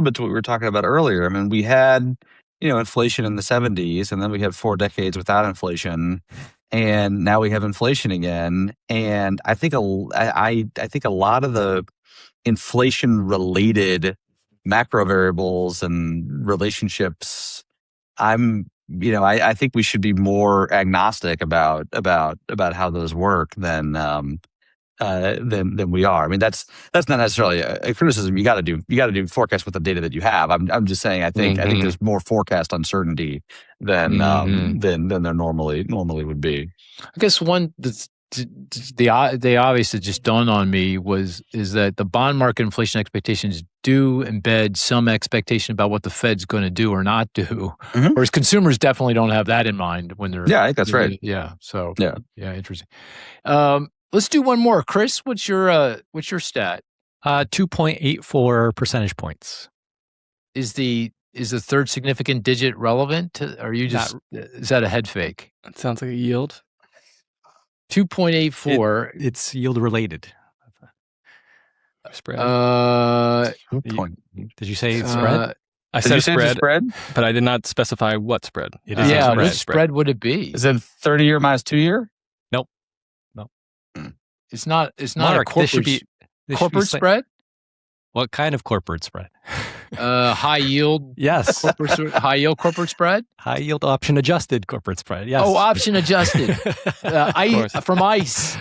bit to what we were talking about earlier. I mean, we had inflation in the 70s, and then we had 4 decades without inflation, and now we have inflation again. And I think I think a lot of the inflation related macro variables and relationships, I think we should be more agnostic about how those work than we are. I mean, that's not necessarily a criticism. You got to do forecasts with the data that you have. I'm just saying I think there's more forecast uncertainty than there normally would be. I guess one the obvious that just dawned on me is that the bond market inflation expectations do embed some expectation about what the Fed's going to do or not do, whereas consumers definitely don't have that in mind when they're. Yeah, I think that's right. Yeah. So yeah, interesting. Let's do one more. Chris, what's your stat? 2.84 percentage points. Is the third significant digit relevant? Are you just is that a head fake? That sounds like a yield. 2.84. It's yield related. Spread. Did you say spread? I said spread, but I did not specify what spread. It is spread. What spread would it be? Is it 30-year minus 2-year? Nope. It's not. Mark, a corporate. Corporate spread? What kind of corporate spread? High yield. Yes. High yield corporate spread? High yield option adjusted corporate spread. Yes. Oh, option adjusted. From ICE.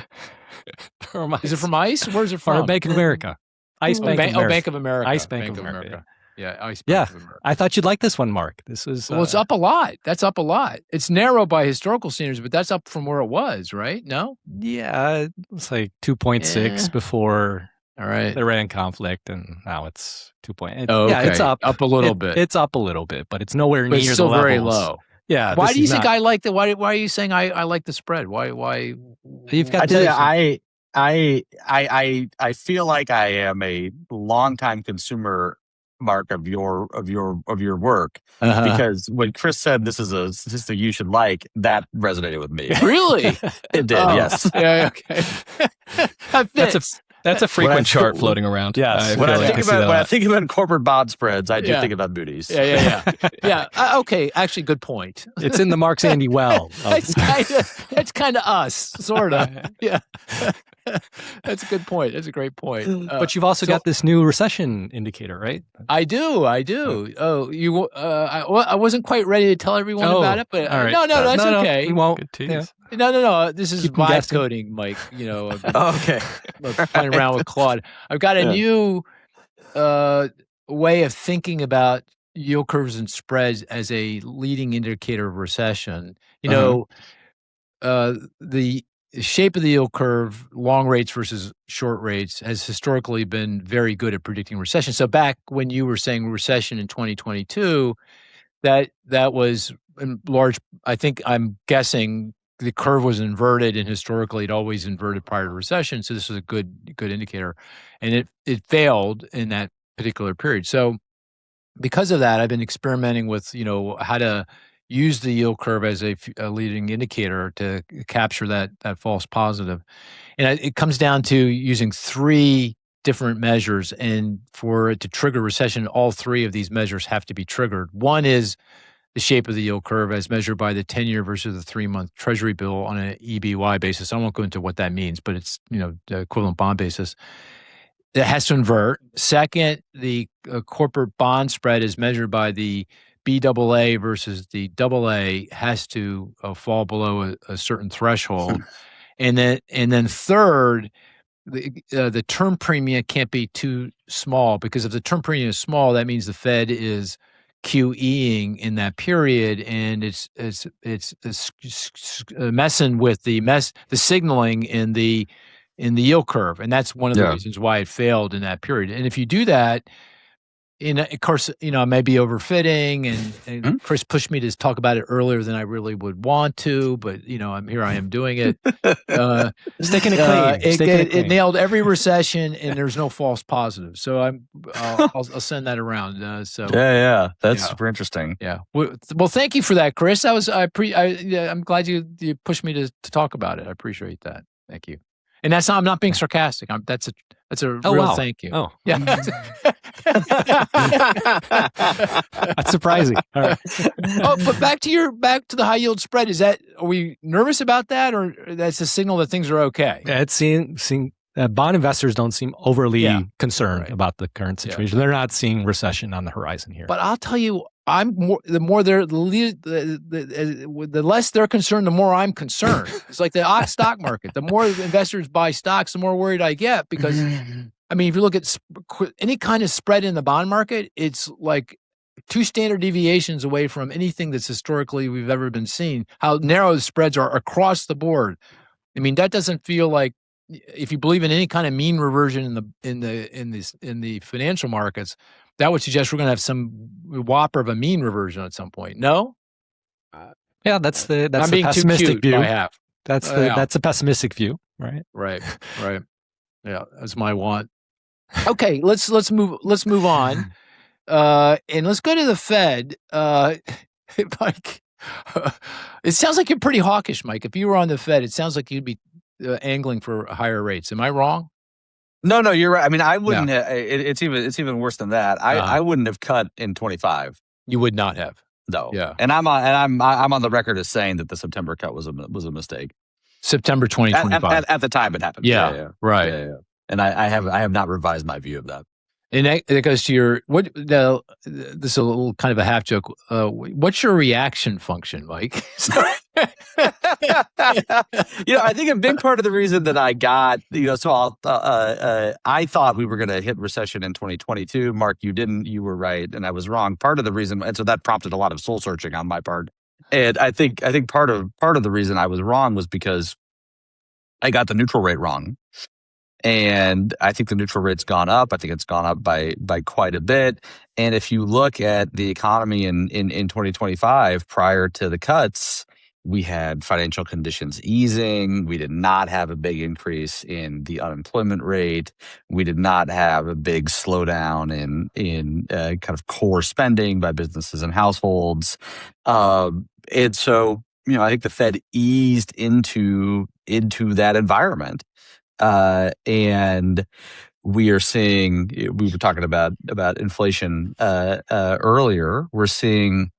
Is it from ICE? Where's it from? Or Bank of America. ICE Bank of America. Bank of America. ICE Bank of America. Yeah, ICE Bank of America. I thought you'd like this one, Mark. This was well, it's up a lot. That's up a lot. It's narrow by historical standards, but that's up from where it was, right? No? Yeah, it's like 2.6 before all right. the Iran conflict, and now it's 2. Oh, okay. Yeah, it's up a little bit. It's up a little bit, but it's nowhere near it's still the levels. very low. Yeah. Why do you think I like the? Why are you saying I like the spread? Why? You've got. I tell you, I feel like I am a longtime consumer, Mark, of your work, because when Chris said this is a statistic you should like, that resonated with me. Really? It did. Yes. Yeah. Okay. That's a frequent chart floating around. Yes. When I think about corporate bond spreads, I do think about Moody's. Yeah. Okay. Actually, good point. It's in the Mark Sandy well. That's kind of us, sort of. Yeah. That's a good point. That's a great point. But you've also got this new recession indicator, right? I do. Oh, you. I wasn't quite ready to tell everyone about it, but all right. No, that's okay. We won't. Yeah. No. This is vibe coding, Mike. Okay. Playing around with Claude. I've got a new way of thinking about yield curves and spreads as a leading indicator of recession. The shape of the yield curve, long rates versus short rates, has historically been very good at predicting recession. So back when you were saying recession in 2022, that was in large. I'm guessing the curve was inverted, and historically it always inverted prior to recession. So this was a good indicator, and it failed in that particular period. So because of that, I've been experimenting with how to use the yield curve as a leading indicator to capture that false positive. And it comes down to using 3 different measures. And for it to trigger recession, all 3 of these measures have to be triggered. One is the shape of the yield curve as measured by the 10-year versus the 3-month Treasury bill on an EBY basis. I won't go into what that means, but it's the equivalent bond basis. It has to invert. Second, the corporate bond spread is measured by the BAA versus the AA has to fall below a certain threshold, and then third, the term premium can't be too small, because if the term premium is small, that means the Fed is QEing in that period, and it's messing with the signaling in the yield curve, and that's one of the reasons why it failed in that period. And if you do that, of course, I may be overfitting, and Chris pushed me to talk about it earlier than I really would want to, but I am doing it. Sticking it clean. It nailed every recession, and there's no false positive. So I'll send that around. That's super interesting. Yeah. Well, thank you for that, Chris. I'm glad you pushed me to talk about it. I appreciate that. Thank you. And I'm not being sarcastic. That's a real thank you. Oh, yeah. That's surprising. All right. But back to the high yield spread. Are we nervous about that, or that's a signal that things are okay? Yeah, it's seeing bond investors don't seem overly concerned about the current situation. They're not seeing recession on the horizon here. But I'll tell you, the less they're concerned, the more I'm concerned. It's like the stock market. The more investors buy stocks, the more worried I get, because if you look at any kind of spread in the bond market, it's like 2 standard deviations away from anything that's historically we've ever been seen. How narrow the spreads are across the board. That doesn't feel like, if you believe in any kind of mean reversion in the financial markets, that would suggest we're going to have some whopper of a mean reversion at some point. No? Yeah, that's the pessimistic view. That's a pessimistic view, right? Right. Yeah, that's my want. Okay, let's move on, and let's go to the Fed. Mike, it sounds like you're pretty hawkish, Mike. If you were on the Fed, it sounds like you'd be angling for higher rates. Am I wrong? No, you're right. I wouldn't. It's even worse than that. I wouldn't have cut in 25. You would not have. No. Yeah. And I'm on the record as saying that the September cut was a mistake. September 2025. At the time it happened. Yeah. Right. Yeah. and I have not revised my view of that. And that goes to your what? Now, this is a little kind of a half joke. What's your reaction function, Mike? I think a big part of the reason that I got, so I thought we were going to hit recession in 2022. Mark, you didn't. You were right, and I was wrong. Part of the reason, and so that prompted a lot of soul searching on my part. And I think part of the reason I was wrong was because I got the neutral rate wrong. And I think the neutral rate's gone up. I think it's gone up by quite a bit. And if you look at the economy in 2025, prior to the cuts, we had financial conditions easing. We did not have a big increase in the unemployment rate. We did not have a big slowdown in kind of core spending by businesses and households. And so, I think the Fed eased into that environment. And we are seeing, we were talking about inflation earlier. We're seeing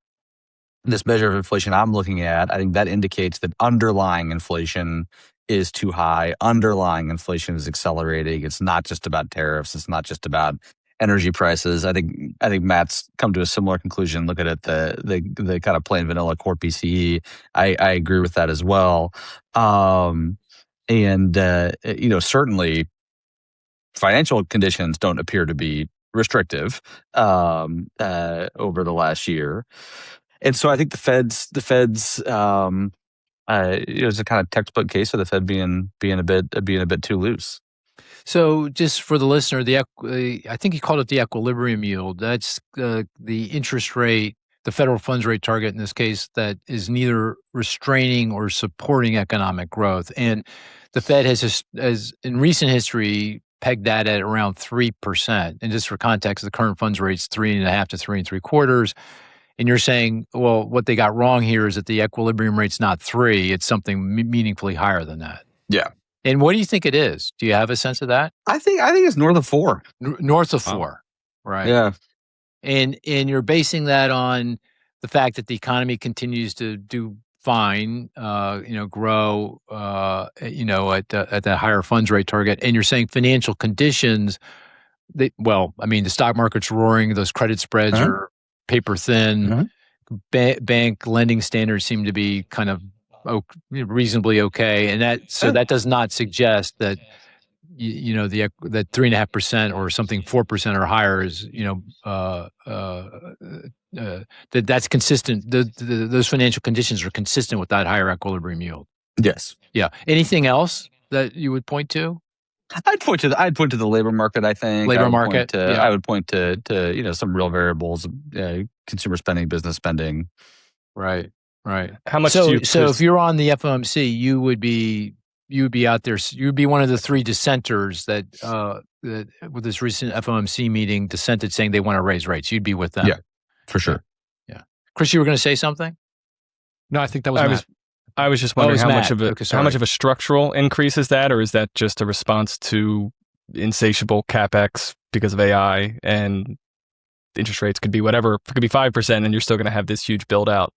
this measure of inflation I'm looking at. I think that indicates that underlying inflation is too high. Underlying inflation is accelerating. It's not just about tariffs. It's not just about energy prices. I think Matt's come to a similar conclusion. Look at it, the kind of plain vanilla core PCE. I agree with that as well. And certainly financial conditions don't appear to be restrictive over the last year. And so I think the Fed's it's a kind of textbook case of the Fed being a bit too loose. So just for the listener, I think he called it the equilibrium yield. That's the interest rate, the federal funds rate target in this case, that is neither restraining or supporting economic growth. And the Fed has in recent history pegged that at around 3%. And just for context, the current funds rate's 3.5 to 3.75. And you're saying, well, what they got wrong here is that the equilibrium rate's not 3; it's something meaningfully higher than that. Yeah. And what do you think it is? Do you have a sense of that? I think it's north of 4. North of 4, right? Yeah. And you're basing that on the fact that the economy continues to do fine, grow, at the higher funds rate target. And you're saying financial conditions, the stock market's roaring, those credit spreads are paper thin, bank lending standards seem to be kind of reasonably okay, and that does not suggest that that 3.5% or something 4% or higher is that's consistent. Those financial conditions are consistent with that higher equilibrium yield. Yes. Yeah. Anything else that you would point to? I'd point to the labor market. I think labor market. I would point to some real variables: consumer spending, business spending. Right. How much? So if you're on the FOMC, you would be out there. You would be one of the 3 dissenters that with this recent FOMC meeting dissented, saying they want to raise rates. You'd be with them. Yeah, for sure. Yeah. Chris, you were going to say something? No, I think that was Matt. I was just wondering how much of a structural increase is that, or is that just a response to insatiable capex because of AI, and interest rates could be whatever, it could be 5%, and you're still going to have this huge build out,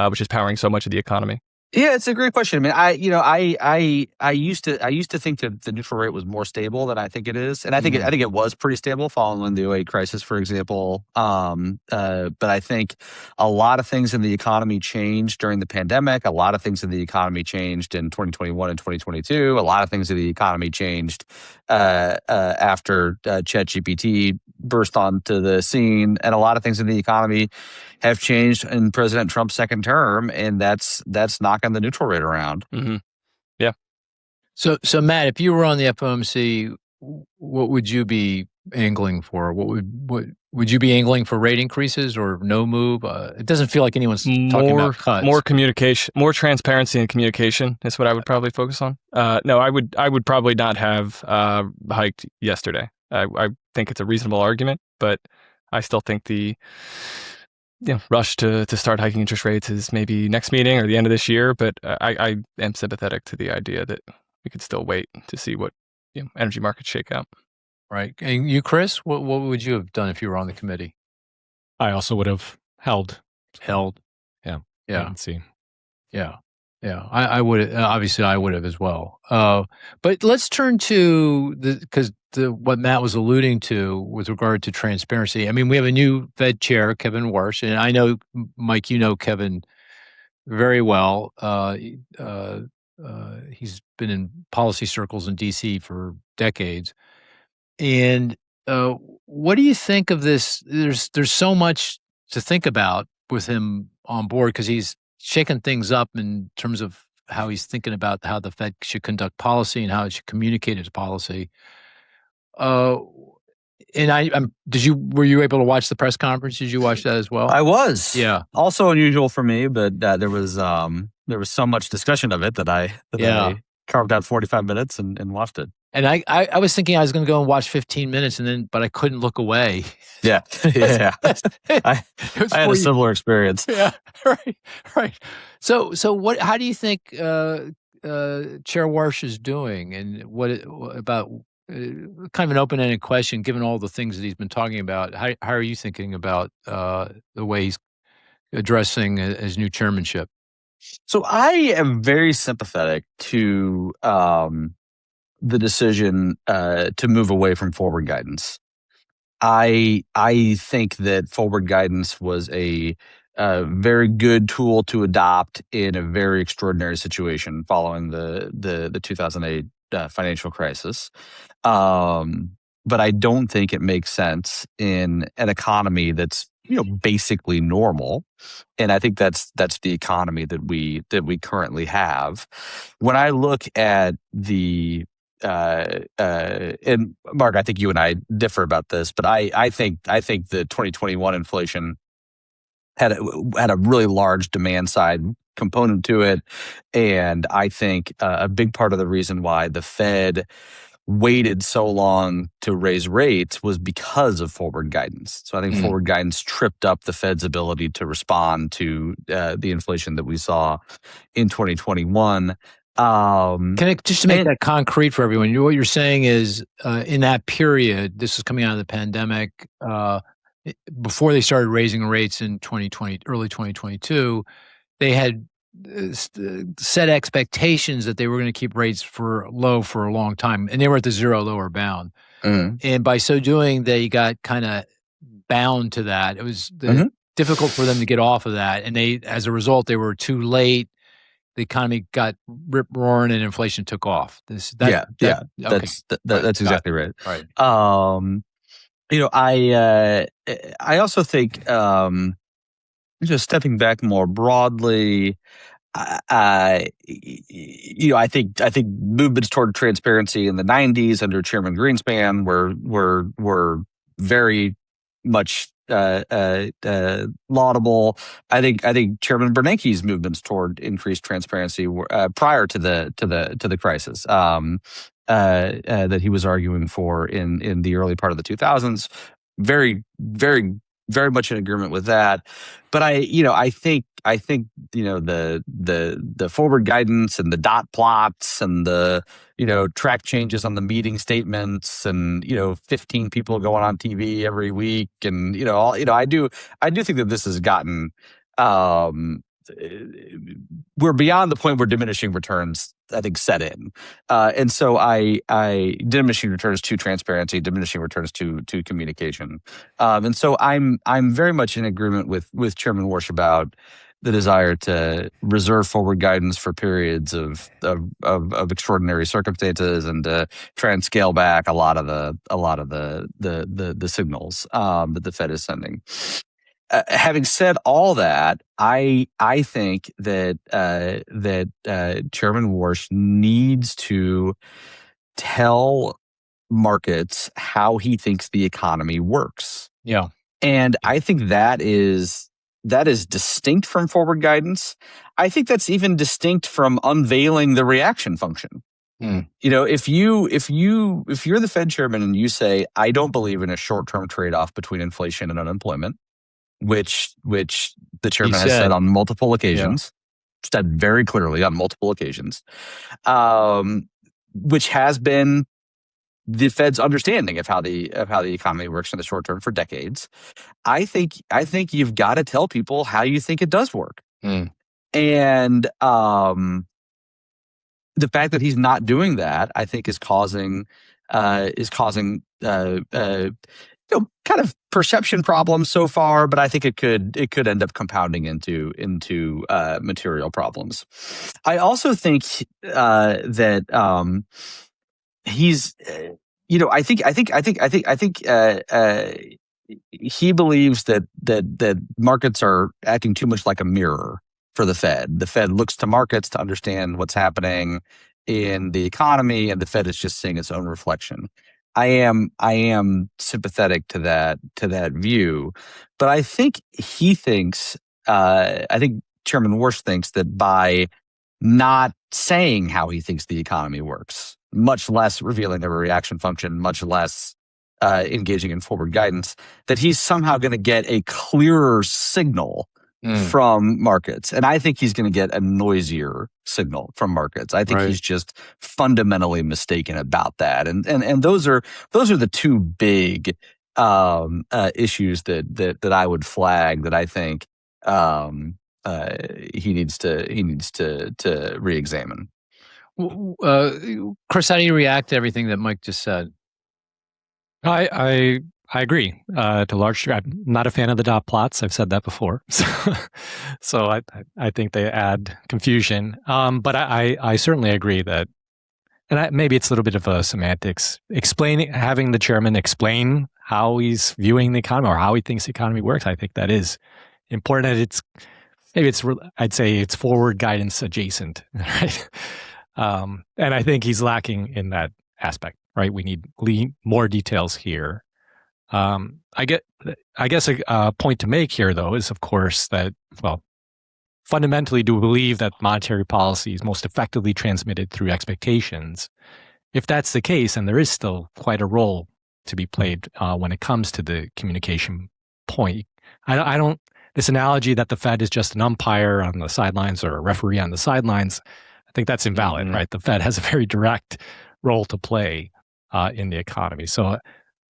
which is powering so much of the economy. Yeah, it's a great question. I mean, I used to think that the neutral rate was more stable than I think it is, and I think it was pretty stable following the 2008 crisis, for example. But I think a lot of things in the economy changed during the pandemic. A lot of things in the economy changed in 2021 and 2022. A lot of things in the economy changed after ChatGPT burst onto the scene, and a lot of things in the economy have changed in President Trump's second term, and that's knocking the neutral rate around. Mm-hmm. Yeah. So Matt, if you were on the FOMC, what would you be angling for? What would you be angling for? Rate increases or no move? It doesn't feel like anyone's talking about cuts. More communication, more transparency and communication is what I would probably focus on. No, I would probably not have hiked yesterday. I think it's a reasonable argument, but I still think the rush to start hiking interest rates is maybe next meeting or the end of this year. But I am sympathetic to the idea that we could still wait to see what energy markets shake out. Right. And you, Chris, what would you have done if you were on the committee? I also would have held. Yeah. And see. Yeah. Yeah, I would obviously I would have as well. But let's turn to what Matt was alluding to with regard to transparency. I mean, we have a new Fed chair, Kevin Warsh, and I know, Mike, you know Kevin very well. He's been in policy circles in DC for decades. And what do you think of this? There's so much to think about with him on board because he's shaking things up in terms of how he's thinking about how the Fed should conduct policy and how it should communicate its policy. And were you able to watch the press conference? Did you watch that as well? I was. Yeah. Also unusual for me, but there was so much discussion of it that I carved out 45 minutes and watched it. And I was thinking I was going to go and watch 15 minutes but I couldn't look away. Yeah. Yeah. I had a similar experience. Yeah. Right. So how do you think Chair Warsh is doing, and about kind of an open-ended question, given all the things that he's been talking about? How are you thinking about the way he's addressing his new chairmanship? So I am very sympathetic to the decision to move away from forward guidance. I think that forward guidance was a very good tool to adopt in a very extraordinary situation following the 2008 financial crisis. But I don't think it makes sense in an economy that's basically normal. And I think that's the economy that we currently have. When I look at the and Mark, I think you and I differ about this, but I think the 2021 inflation had a really large demand side component to it, and I think a big part of the reason why the Fed waited so long to raise rates was because of forward guidance. So I think forward guidance tripped up the Fed's ability to respond to the inflation that we saw in 2021. Just to make that concrete for everyone, what you're saying is in that period, this was coming out of the pandemic, before they started raising rates in 2020, early 2022, they had set expectations that they were going to keep rates low for a long time, and they were at the zero lower bound. And by so doing, they got kind of bound to that. It was difficult for them to get off of that, and as a result, they were too late. The economy got rip roaring and inflation took off. That's exactly right. Right. I also think, just stepping back more broadly, I think movements toward transparency in the 90s under Chairman Greenspan were very much laudable. I think Chairman Bernanke's movements toward increased transparency were prior to the crisis that he was arguing for in the early part of the 2000s. Very, very, very much in agreement with that. But I think the forward guidance and the dot plots and the track changes on the meeting statements and 15 people going on TV every week and I do think that this has gotten we're beyond the point where diminishing returns, I think, set in, and so I diminishing returns to transparency, diminishing returns to communication, and so I'm very much in agreement with Chairman Warsh about the desire to reserve forward guidance for periods of extraordinary circumstances and to try and scale back a lot of the signals that the Fed is sending. Having said all that, I think that Chairman Warsh needs to tell markets how he thinks the economy works. Yeah, and I think that is distinct from forward guidance. I think that's even distinct from unveiling the reaction function. If you're the Fed chairman and you say, I don't believe in a short-term trade-off between inflation and unemployment, which the chairman has said on multiple occasions, said very clearly on multiple occasions, which has been the Fed's understanding of how the economy works in the short term for decades. I think you've got to tell people how you think it does work. And the fact that he's not doing that, I think, is causing kind of perception problems so far. But I think it could end up compounding into material problems. I also think that he's, I think he believes that markets are acting too much like a mirror for the Fed. The Fed looks to markets to understand what's happening in the economy, and the Fed is just seeing its own reflection. I am sympathetic to that view, but I think I think Chairman Warsh thinks that by not saying how he thinks the economy works, much less revealing a reaction function, much less engaging in forward guidance, that he's somehow going to get a clearer signal from markets. And I think he's going to get a noisier signal from markets. I think he's just fundamentally mistaken about that. And those are the two big issues that I would flag that I think he needs to re-examine. Chris, how do you react to everything that Mike just said? I agree to a large degree. I'm not a fan of the dot plots. I've said that before. So I think they add confusion. But I certainly agree that, and maybe it's a little bit of a semantics, having the chairman explain how he's viewing the economy or how he thinks the economy works. I think that is important. I'd say it's forward guidance adjacent, right? And I think he's lacking in that aspect, right? We need more details here. I guess a point to make here, though, is of course that, well, fundamentally, do we believe that monetary policy is most effectively transmitted through expectations? If that's the case, and there is still quite a role to be played when it comes to the communication point, I don't. This analogy that the Fed is just an umpire on the sidelines or a referee on the sidelines, I think that's invalid, right? The Fed has a very direct role to play in the economy. So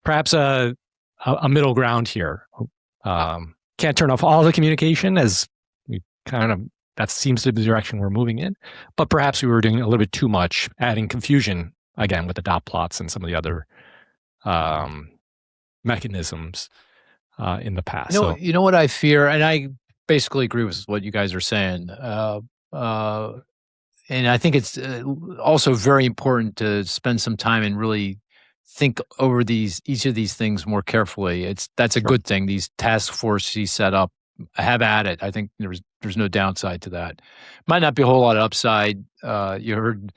perhaps a middle ground here. Can't turn off all the communication, as we that seems to be the direction we're moving in. But perhaps we were doing a little bit too much, adding confusion again with the dot plots and some of the other mechanisms in the past. You know what I fear, and I basically agree with what you guys are saying. And I think it's also very important to spend some time and really think over each of these things more carefully. That's a good thing. These task forces he set up, have at it. I think there's no downside to that. Might not be a whole lot of upside. You heard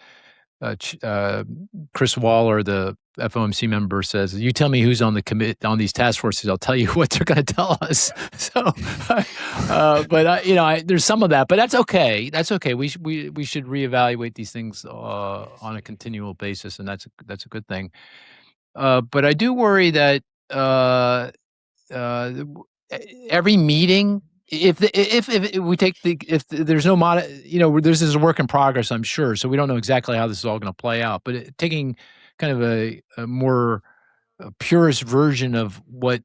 Chris Waller, the FOMC member, says, "You tell me who's on the on these task forces, I'll tell you what they're going to tell us." So, but there's some of that, but that's okay. That's okay. We should reevaluate these things on a continual basis, and that's a good thing. But I do worry that every meeting, if there's no this is a work in progress, I'm sure. So we don't know exactly how this is all going to play out. But taking kind of a more purist version of what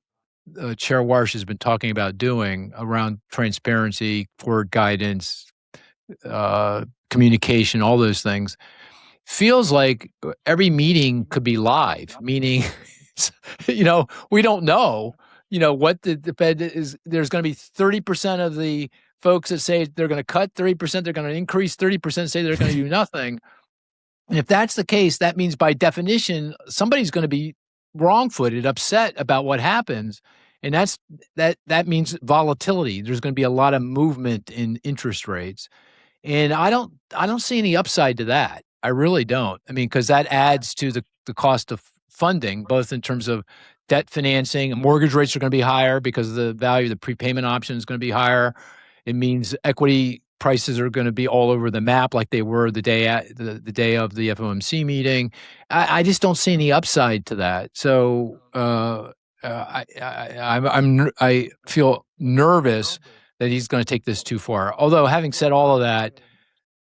Chair Warsh has been talking about doing around transparency, forward guidance, communication, all those things, feels like every meeting could be live, meaning, we don't know, what the Fed is. There's going to be 30% of the folks that say they're going to cut, 30% they're going to increase, 30% say they're going to do nothing. And if that's the case, that means by definition, somebody's going to be wrong-footed, upset about what happens. And that means volatility. There's going to be a lot of movement in interest rates. And I don't see any upside to that. I really don't. I mean, because that adds to the cost of funding, both in terms of debt financing. Mortgage rates are going to be higher because the value of the prepayment option is going to be higher. It means equity prices are going to be all over the map like they were the day of the FOMC meeting. I just don't see any upside to that. So I feel nervous that he's going to take this too far. Although, having said all of that,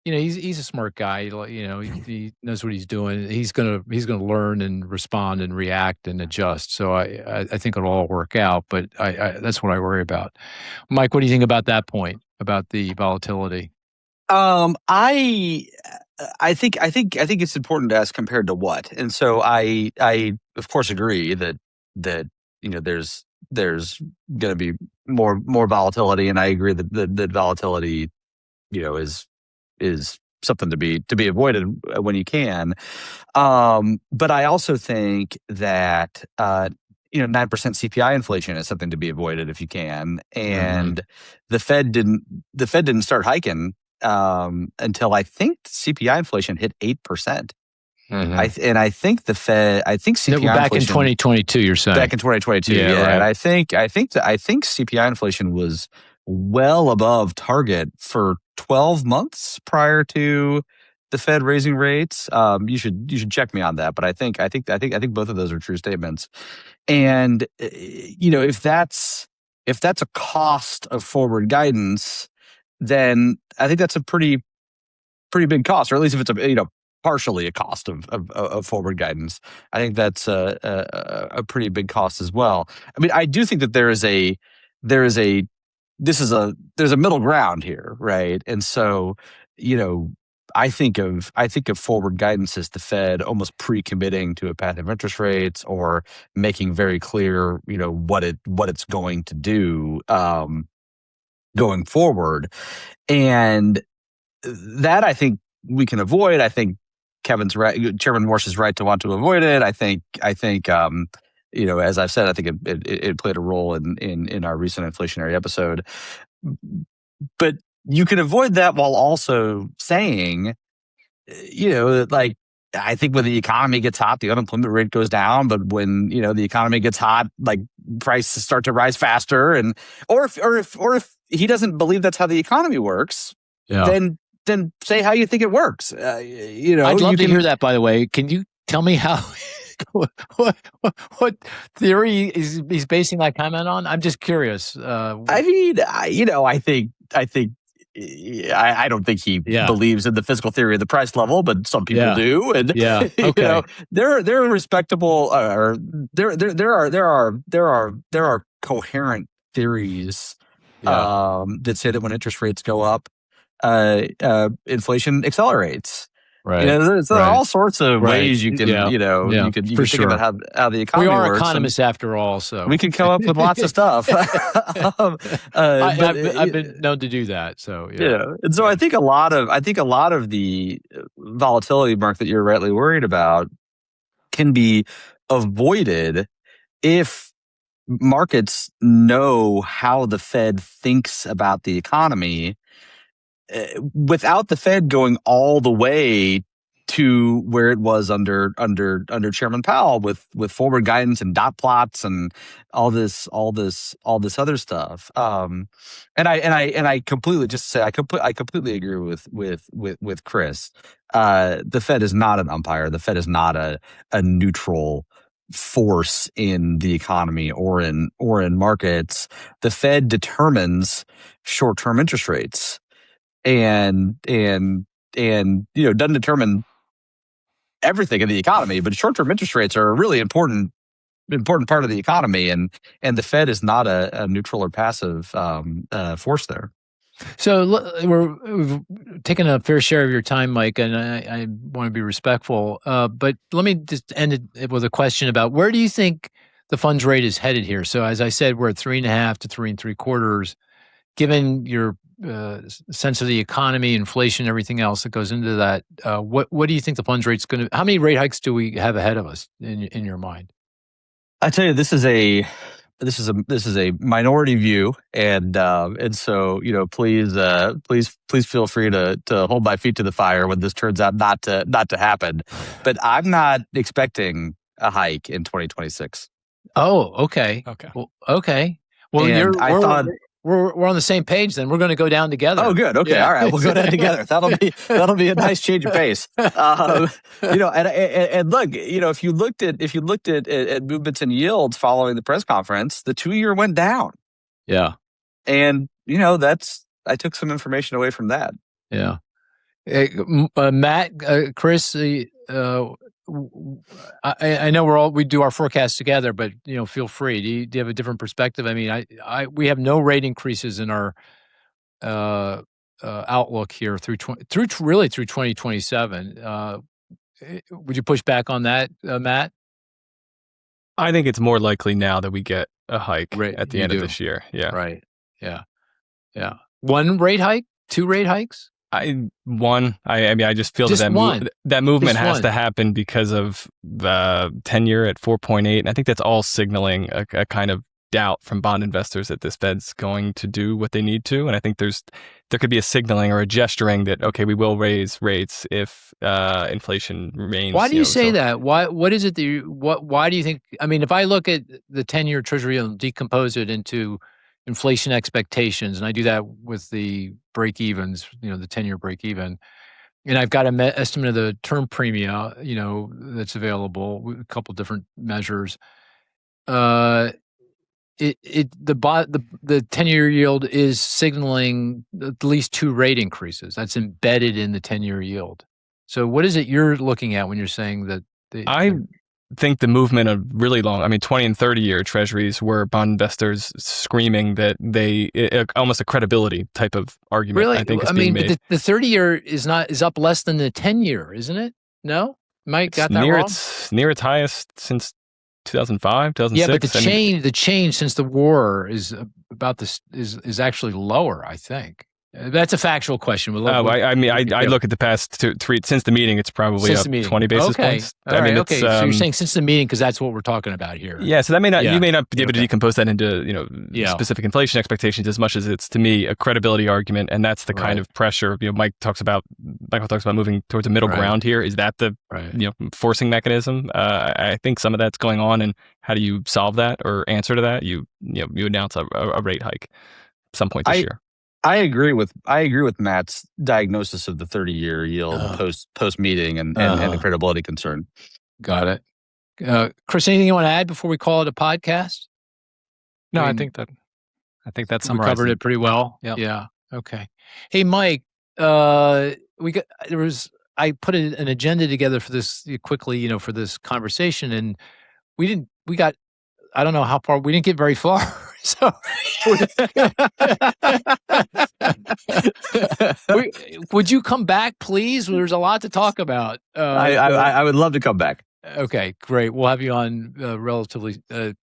he's a smart guy. He knows what he's doing. He's gonna learn and respond and react and adjust. So I think it'll all work out. But that's what I worry about. Mike, what do you think about that point about the volatility? I think it's important to ask compared to what, and so I of course agree that there's going to be more volatility, and I agree that volatility is something to be avoided when you can. But I also think that 9% CPI inflation is something to be avoided if you can. And the Fed didn't start hiking until I think CPI inflation hit 8%. I think CPI back in inflation 2022. You're saying back in 2022, Yeah, yeah. right. And I think CPI inflation was well above target for 12 months prior to the Fed raising rates. You should check me on that, but I think both of those are true statements. And if that's a cost of forward guidance, then I think that's a pretty big cost, or at least if it's partially a cost of forward guidance. I think that's a pretty big cost as well. I mean, I do think that there's a middle ground here, right? And so, I think of forward guidance as the Fed almost pre-committing to a path of interest rates, or making very clear, what it's going to do going forward. And that, I think, we can avoid. I think Kevin's right. Chairman Morse is right to want to avoid it. I think as I've said, I think it played a role in our recent inflationary episode. But you can avoid that while also saying, like, I think when the economy gets hot, the unemployment rate goes down. But when the economy gets hot, like, prices start to rise faster. And or if he doesn't believe that's how the economy works, then say how you think it works. I'd love to hear that. By the way, can you tell me how? what theory he's basing that comment on? I'm just curious. I mean, I don't think he believes in the physical theory of the price level, but some people do. And okay, they're respectable. Or there are coherent theories that say that when interest rates go up, inflation accelerates. Right. There are all sorts of ways you can, you can think about how the economy works. We are economists after all, so we can come up with lots of stuff. I've been known to do that. So and so I think a lot of the volatility, Mark, that you're rightly worried about can be avoided if markets know how the Fed thinks about the economy, without the Fed going all the way to where it was under Chairman Powell with forward guidance and dot plots and all this other stuff. And I completely agree with Chris. The Fed is not an umpire. The Fed is not a neutral force in the economy or in markets. The Fed determines short-term interest rates. And doesn't determine everything in the economy, but short-term interest rates are a really important part of the economy, and the Fed is not a neutral or passive force there. So we've taken a fair share of your time, Mike, and I want to be respectful. But let me just end it with a question about where do you think the funds rate is headed here? So as I said, we're at 3.5 to 3 3/4. Given your sense of the economy, inflation, everything else that goes into that, what do you think the funds rate's going to? How many rate hikes do we have ahead of us in your mind? I tell you, this is a minority view, and so please feel free to hold my feet to the fire when this turns out not to happen. But I'm not expecting a hike in 2026. Oh, okay. Well, okay. Well, we're on the same page then. We're going to go down together. Oh, good. Okay. All right. We'll go down together. That'll be a nice change of pace. And look, if you looked at movements in yields following the press conference, the 2-year went down. Yeah. And I took some information away from that. Yeah. Matt, Chris, I know we do our forecasts together, but feel free. Do you have a different perspective? I mean, we have no rate increases in our outlook here through 2027. Would you push back on that, Matt? I think it's more likely now that we get a hike at the end of this year. Yeah. Right. Yeah. Yeah. One rate hike? Two rate hikes? I mean, I just feel that movement has to happen because of the 10-year at 4.8. And I think that's all signaling a kind of doubt from bond investors that this Fed's going to do what they need to. And I think there could be a signaling or a gesturing that, okay, we will raise rates if inflation remains. Why do you say that? What is it that why do you think, I mean, if I look at the 10-year Treasury and decompose it into inflation expectations, and I do that with the break-evens, the 10-year break-even, and I've got an estimate of the term premia, that's available, with a couple different measures. The 10-year yield is signaling at least 2 rate increases. That's embedded in the 10-year yield. So what is it you're looking at when you're saying that? I think the movement of really long, 20 and 30-year treasuries were bond investors screaming that almost a credibility type of argument. Really? I think is being made. But the 30-year is up less than the 10-year, isn't it? No? Mike got that wrong? It's near its highest since 2005, 2006. Yeah, but the change since the war is about this is actually lower, I think. That's a factual question. I look at the past three since the meeting. It's probably up 20 basis points. Okay. So you're saying since the meeting because that's what we're talking about here. Yeah. So that may not you may not be able to decompose that into specific inflation expectations as much as it's, to me, a credibility argument, and that's the kind of pressure. Michael talks about moving towards a middle ground here. Is that the forcing mechanism? I think some of that's going on, and how do you solve that or answer to that? You announce a rate hike at some point this year. I agree with Matt's diagnosis of the 30-year yield post meeting and the credibility concern. Got it. Chris, anything you want to add before we call it a podcast? No, I think that summarizes. We covered it pretty well. Yep. Yeah. Okay. Hey, Mike. I put an agenda together for this quickly, for this conversation, and we got. I don't know how far. We didn't get very far. So, would you come back, please? There's a lot to talk about. I would love to come back. Okay, great. We'll have you on relatively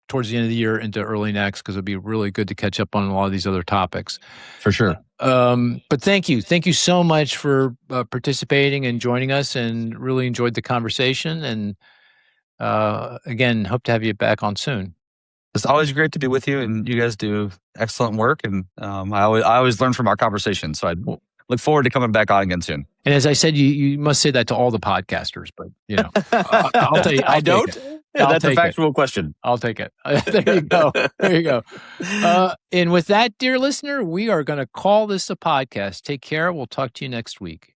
towards the end of the year into early next, because it'd be really good to catch up on a lot of these other topics. For sure. But thank you so much for participating and joining us, and really enjoyed the conversation. And again, hope to have you back on soon. It's always great to be with you, and you guys do excellent work. And I always learn from our conversation. So I look forward to coming back on again soon. And as I said, you must say that to all the podcasters, but I'll tell you. I don't. Yeah, that's a factual question. I'll take it. There you go. And with that, dear listener, we are going to call this a podcast. Take care. We'll talk to you next week.